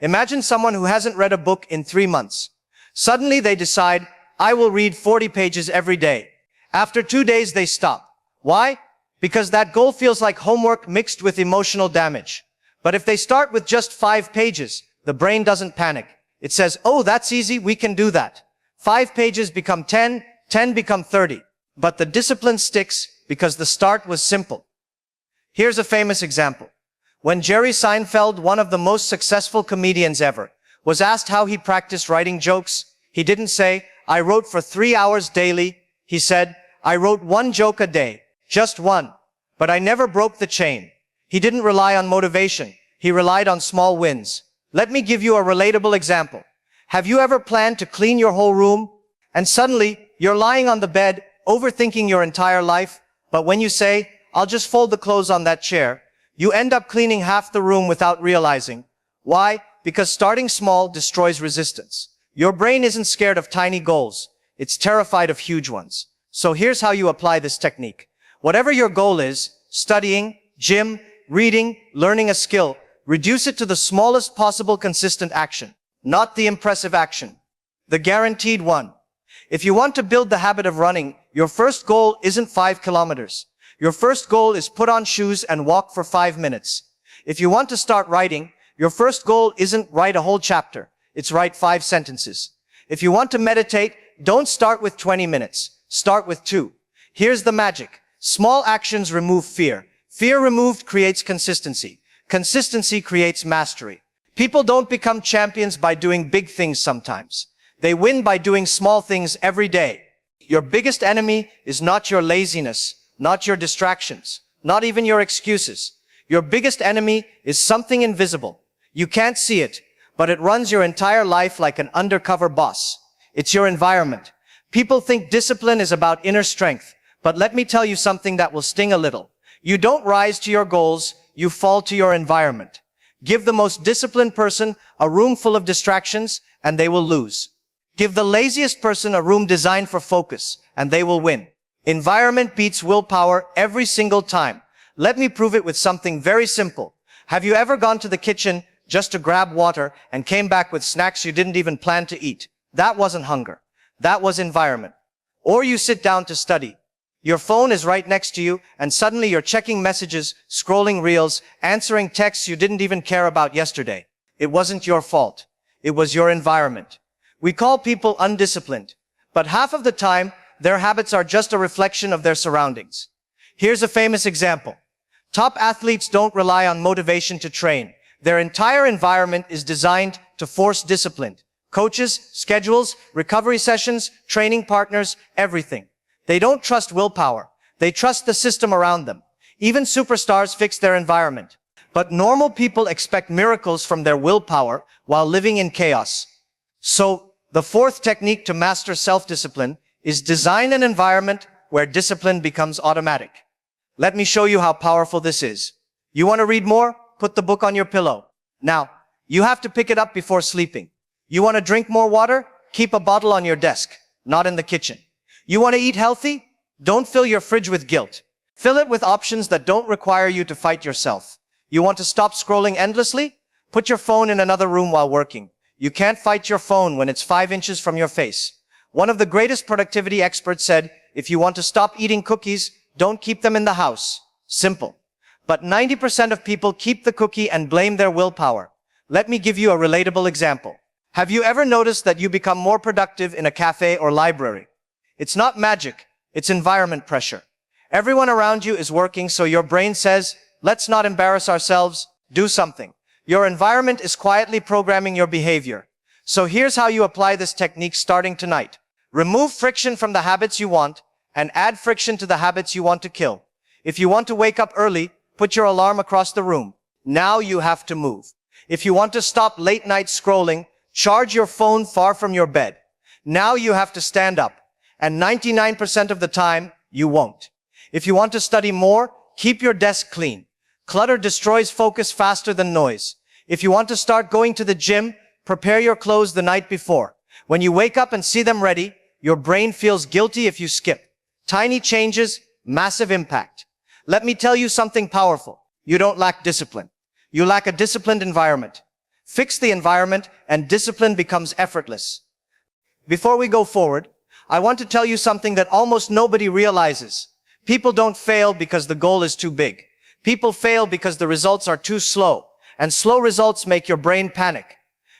Imagine someone who hasn't read a book in 3 months. Suddenly they decide, I will read 40 pages every day. After 2 days they stop. Why? Because that goal feels like homework mixed with emotional damage. But if they start with just 5 pages, the brain doesn't panic. It says, oh, that's easy, we can do that. 5 pages become 10, 10 become 30. But the discipline sticks because the start was simple. Here's a famous example. When Jerry Seinfeld, one of the most successful comedians ever, was asked how he practiced writing jokes, he didn't say, I wrote for 3 hours daily. He said, I wrote 1 joke a day, just 1. But I never broke the chain. He didn't rely on motivation. He relied on small wins. Let me give you a relatable example. Have you ever planned to clean your whole room? And suddenly, you're lying on the bed, overthinking your entire life. But when you say, I'll just fold the clothes on that chair, you end up cleaning half the room without realizing. Why? Because starting small destroys resistance. Your brain isn't scared of tiny goals. It's terrified of huge ones. So here's how you apply this technique. Whatever your goal is, studying, gym, reading, learning a skill, reduce it to the smallest possible consistent action, not the impressive action, the guaranteed one. If you want to build the habit of running, your first goal isn't 5 kilometers. Your first goal is put on shoes and walk for 5 minutes. If you want to start writing, your first goal isn't write a whole chapter. It's write 5 sentences. If you want to meditate, don't start with 20 minutes. Start with 2. Here's the magic. Small actions remove fear. Fear removed creates consistency. Consistency creates mastery. People don't become champions by doing big things sometimes. They win by doing small things every day. Your biggest enemy is not your laziness, not your distractions, not even your excuses. Your biggest enemy is something invisible. You can't see it, but it runs your entire life like an undercover boss. It's your environment. People think discipline is about inner strength, but let me tell you something that will sting a little. You don't rise to your goals, you fall to your environment. Give the most disciplined person a room full of distractions, and they will lose. Give the laziest person a room designed for focus, and they will win. Environment beats willpower every single time. Let me prove it with something very simple. Have you ever gone to the kitchen just to grab water and came back with snacks you didn't even plan to eat? That wasn't hunger. That was environment. Or you sit down to study. Your phone is right next to you, and suddenly you're checking messages, scrolling reels, answering texts you didn't even care about yesterday. It wasn't your fault. It was your environment. We call people undisciplined, but half of the time, their habits are just a reflection of their surroundings. Here's a famous example. Top athletes don't rely on motivation to train. Their entire environment is designed to force discipline. Coaches, schedules, recovery sessions, training partners, everything. They don't trust willpower. They trust the system around them. Even superstars fix their environment. But normal people expect miracles from their willpower while living in chaos. So, the fourth technique to master self-discipline is design an environment where discipline becomes automatic. Let me show you how powerful this is. You want to read more? Put the book on your pillow. Now, you have to pick it up before sleeping. You want to drink more water? Keep a bottle on your desk, not in the kitchen. You want to eat healthy? Don't fill your fridge with guilt. Fill it with options that don't require you to fight yourself. You want to stop scrolling endlessly? Put your phone in another room while working. You can't fight your phone when it's 5 inches from your face. One of the greatest productivity experts said, if you want to stop eating cookies, don't keep them in the house. Simple. But 90% of people keep the cookie and blame their willpower. Let me give you a relatable example. Have you ever noticed that you become more productive in a cafe or library? It's not magic, it's environment pressure. Everyone around you is working, so your brain says, let's not embarrass ourselves, do something. Your environment is quietly programming your behavior. So here's how you apply this technique starting tonight. Remove friction from the habits you want and add friction to the habits you want to kill. If you want to wake up early, put your alarm across the room. Now you have to move. If you want to stop late night scrolling, charge your phone far from your bed. Now you have to stand up. And 99% of the time, you won't. If you want to study more, keep your desk clean. Clutter destroys focus faster than noise. If you want to start going to the gym, prepare your clothes the night before. When you wake up and see them ready, your brain feels guilty if you skip. Tiny changes, massive impact. Let me tell you something powerful. You don't lack discipline. You lack a disciplined environment. Fix the environment and discipline becomes effortless. Before we go forward, I want to tell you something that almost nobody realizes. People don't fail because the goal is too big. People fail because the results are too slow. And slow results make your brain panic.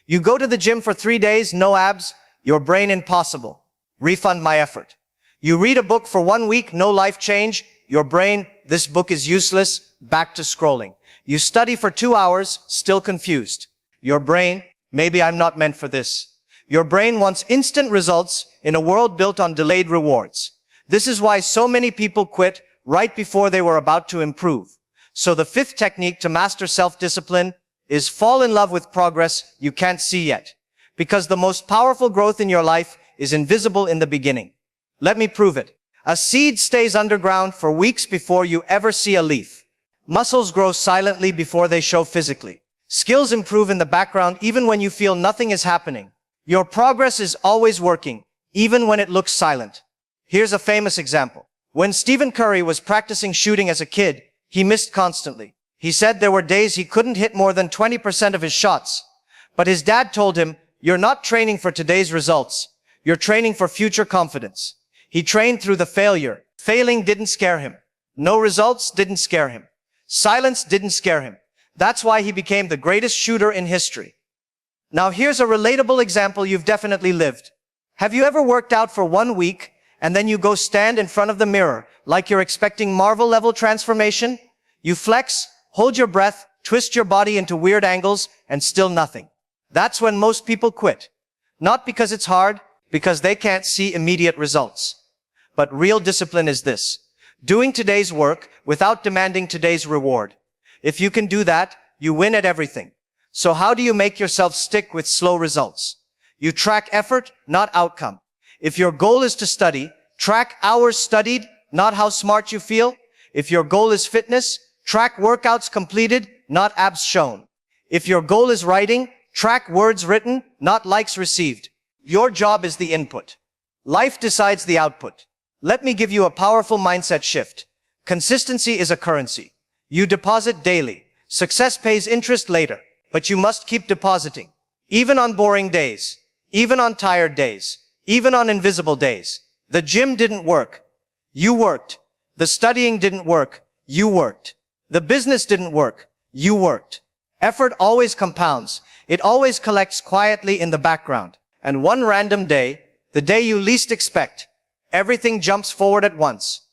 You go to the gym for 3 days, no abs, your brain impossible. Refund my effort. You read a book for 1 week, no life change, your brain, this book is useless, back to scrolling. You study for 2 hours, still confused. Your brain, maybe I'm not meant for this. Your brain wants instant results in a world built on delayed rewards. This is why so many people quit right before they were about to improve. So the fifth technique to master self-discipline is fall in love with progress you can't see yet. Because the most powerful growth in your life is invisible in the beginning. Let me prove it. A seed stays underground for weeks before you ever see a leaf. Muscles grow silently before they show physically. Skills improve in the background even when you feel nothing is happening. Your progress is always working, even when it looks silent. Here's a famous example. When Stephen Curry was practicing shooting as a kid, he missed constantly. He said there were days he couldn't hit more than 20% of his shots. But his dad told him, you're not training for today's results. You're training for future confidence. He trained through the failure. Failing didn't scare him. No results didn't scare him. Silence didn't scare him. That's why he became the greatest shooter in history. Now here's a relatable example you've definitely lived. Have you ever worked out for 1 week and then you go stand in front of the mirror like you're expecting Marvel-level transformation? You flex, hold your breath, twist your body into weird angles, and still nothing. That's when most people quit. Not because it's hard, because they can't see immediate results. But real discipline is this: doing today's work without demanding today's reward. If you can do that, you win at everything. So how do you make yourself stick with slow results? You track effort, not outcome. If your goal is to study, track hours studied, not how smart you feel. If your goal is fitness, track workouts completed, not abs shown. If your goal is writing, track words written, not likes received. Your job is the input. Life decides the output. Let me give you a powerful mindset shift. Consistency is a currency. You deposit daily. Success pays interest later, but you must keep depositing. Even on boring days, even on tired days, even on invisible days. The gym didn't work. You worked. The studying didn't work. You worked. The business didn't work. You worked. Effort always compounds. It always collects quietly in the background. And one random day, the day you least expect, everything jumps forward at once.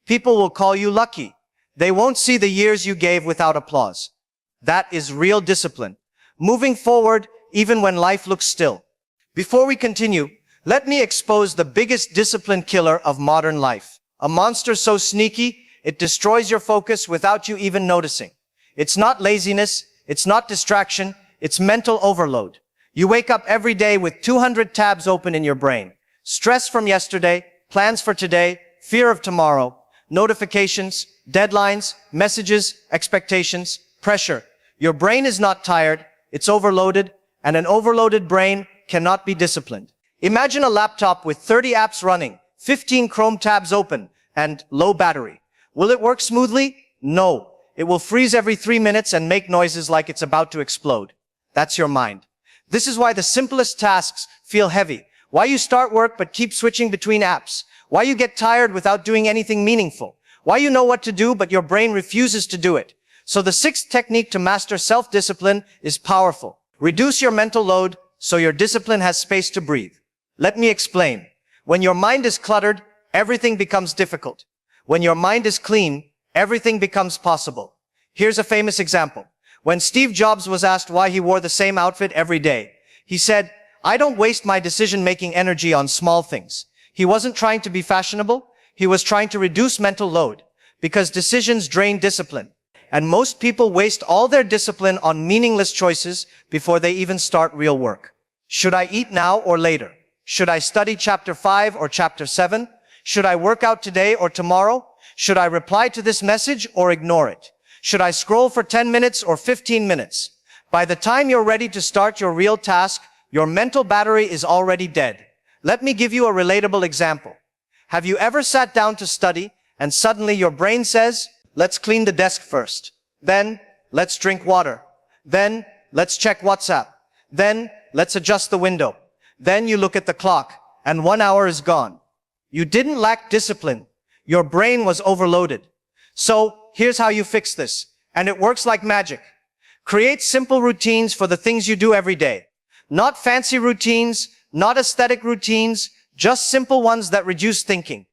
People will call you lucky. They won't see the years you gave without applause. That is real discipline. Moving forward even when life looks still. Before we continue, let me expose the biggest discipline killer of modern life: A monster so sneaky, it destroys your focus without you even noticing. It's not laziness, it's not distraction, it's mental overload. You wake up every day with 200 tabs open in your brain. Stress from yesterday, plans for today, fear of tomorrow, notifications, deadlines, messages, expectations, pressure. Your brain is not tired, it's overloaded, and an overloaded brain cannot be disciplined. Imagine a laptop with 30 apps running, 15 Chrome tabs open, and low battery. Will it work smoothly? No. It will freeze every 3 minutes and make noises like it's about to explode. That's your mind. This is why the simplest tasks feel heavy. Why you start work but keep switching between apps. Why you get tired without doing anything meaningful. Why you know what to do but your brain refuses to do it. So the sixth technique to master self-discipline is powerful. Reduce your mental load so your discipline has space to breathe. Let me explain. When your mind is cluttered, everything becomes difficult. When your mind is clean, everything becomes possible. Here's a famous example. When Steve Jobs was asked why he wore the same outfit every day, he said, "I don't waste my decision-making energy on small things." He wasn't trying to be fashionable. He was trying to reduce mental load because decisions drain discipline. And most people waste all their discipline on meaningless choices before they even start real work. Should I eat now or later? Should I study chapter 5 or chapter 7? Should I work out today or tomorrow? Should I reply to this message or ignore it? Should I scroll for 10 minutes or 15 minutes? By the time you're ready to start your real task, your mental battery is already dead. Let me give you a relatable example. Have you ever sat down to study and suddenly your brain says, "Let's clean the desk first. Then, let's drink water. Then, let's check WhatsApp. Then, let's adjust the window." Then you look at the clock and 1 hour is gone. You didn't lack discipline. Your brain was overloaded. So, here's how you fix this. And it works like magic. Create simple routines for the things you do every day. Not fancy routines, not aesthetic routines, just simple ones that reduce thinking.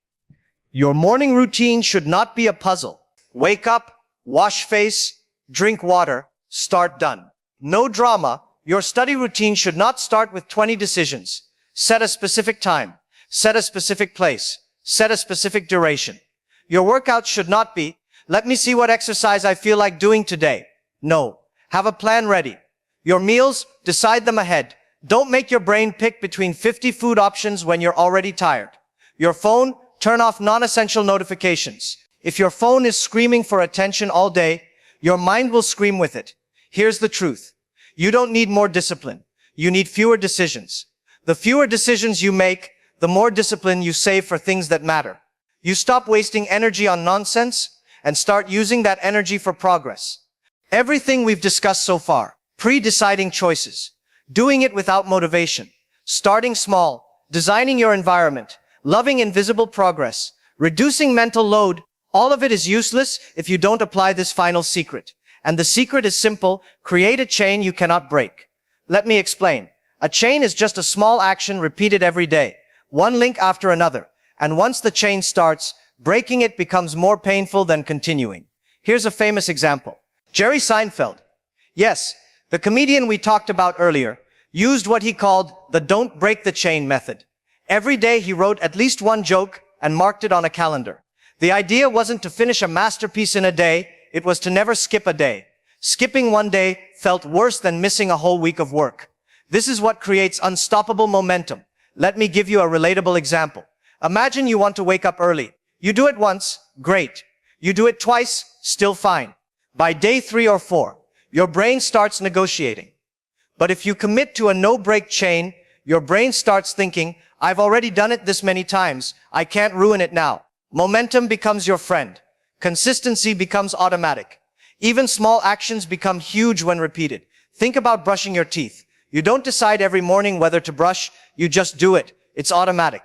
Your morning routine should not be a puzzle. Wake up, wash face, drink water, start done. No drama. Your study routine should not start with 20 decisions. Set a specific time. Set a specific place. Set a specific duration. Your workout should not be, "Let me see what exercise I feel like doing today." No. Have a plan ready. Your meals, decide them ahead. Don't make your brain pick between 50 food options when you're already tired. Your phone, turn off non-essential notifications. If your phone is screaming for attention all day, your mind will scream with it. Here's the truth. You don't need more discipline. You need fewer decisions. The fewer decisions you make, the more discipline you save for things that matter. You stop wasting energy on nonsense and start using that energy for progress. Everything we've discussed so far, pre-deciding choices, doing it without motivation, starting small, designing your environment, loving invisible progress, reducing mental load, all of it is useless if you don't apply this final secret. And the secret is simple: create a chain you cannot break. Let me explain. A chain is just a small action repeated every day, one link after another. And once the chain starts, breaking it becomes more painful than continuing. Here's a famous example. Jerry Seinfeld. Yes, the comedian we talked about earlier used what he called the "don't break the chain" method. Every day he wrote at least one joke and marked it on a calendar. The idea wasn't to finish a masterpiece in a day, it was to never skip a day. Skipping one day felt worse than missing a whole week of work. This is what creates unstoppable momentum. Let me give you a relatable example. Imagine you want to wake up early. You do it once, great. You do it twice, still fine. By day 3 or 4, your brain starts negotiating. But if you commit to a no-break chain, your brain starts thinking, "I've already done it this many times, I can't ruin it now." Momentum becomes your friend. Consistency becomes automatic. Even small actions become huge when repeated. Think about brushing your teeth. You don't decide every morning whether to brush, you just do it. It's automatic.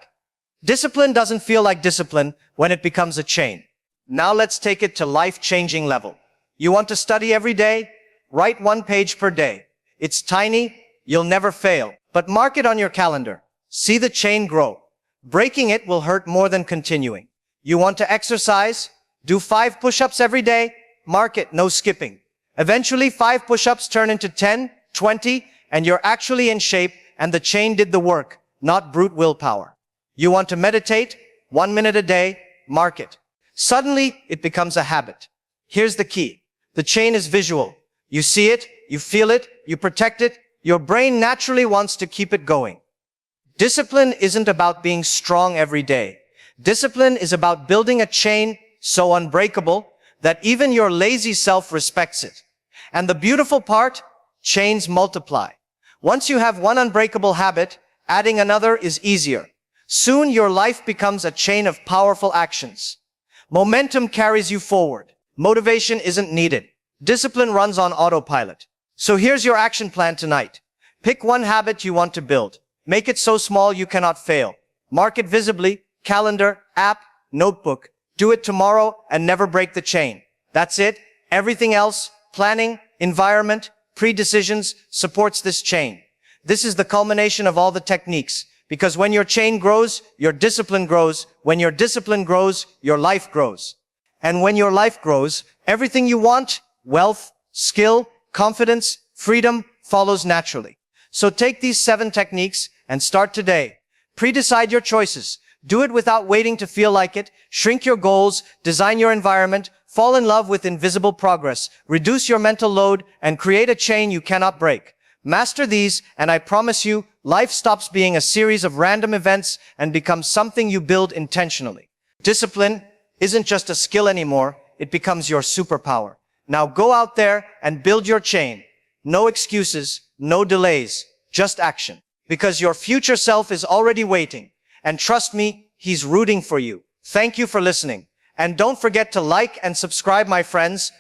Discipline doesn't feel like discipline when it becomes a chain. Now let's take it to life-changing level. You want to study every day? Write 1 page per day. It's tiny, you'll never fail. But mark it on your calendar. See the chain grow. Breaking it will hurt more than continuing. You want to exercise? Do 5 push-ups every day? Mark it, no skipping. Eventually 5 push-ups turn into 10, 20, and you're actually in shape, and the chain did the work, not brute willpower. You want to meditate? 1 minute a day? mark it. Suddenly, it becomes a habit. Here's the key. The chain is visual. You see it, you feel it, you protect it. Your brain naturally wants to keep it going. Discipline isn't about being strong every day. Discipline is about building a chain so unbreakable that even your lazy self respects it. And the beautiful part, chains multiply. Once you have one unbreakable habit, adding another is easier. Soon your life becomes a chain of powerful actions. Momentum carries you forward. Motivation isn't needed. Discipline runs on autopilot. So here's your action plan tonight. Pick one habit you want to build. Make it so small you cannot fail. Mark it visibly, calendar, app, notebook. Do it tomorrow and never break the chain. That's it. Everything else, planning, environment, pre-decisions, supports this chain. This is the culmination of all the techniques. Because when your chain grows, your discipline grows. When your discipline grows, your life grows. And when your life grows, everything you want, wealth, skill, confidence, freedom, follows naturally. So take these 7 techniques and start today. Pre-decide your choices. Do it without waiting to feel like it. Shrink your goals, design your environment, fall in love with invisible progress, reduce your mental load, and create a chain you cannot break. Master these, and I promise you, life stops being a series of random events and becomes something you build intentionally. Discipline isn't just a skill anymore, it becomes your superpower. Now go out there and build your chain. No excuses, no delays, just action. Because your future self is already waiting. And trust me, he's rooting for you. Thank you for listening. And don't forget to like and subscribe, my friends.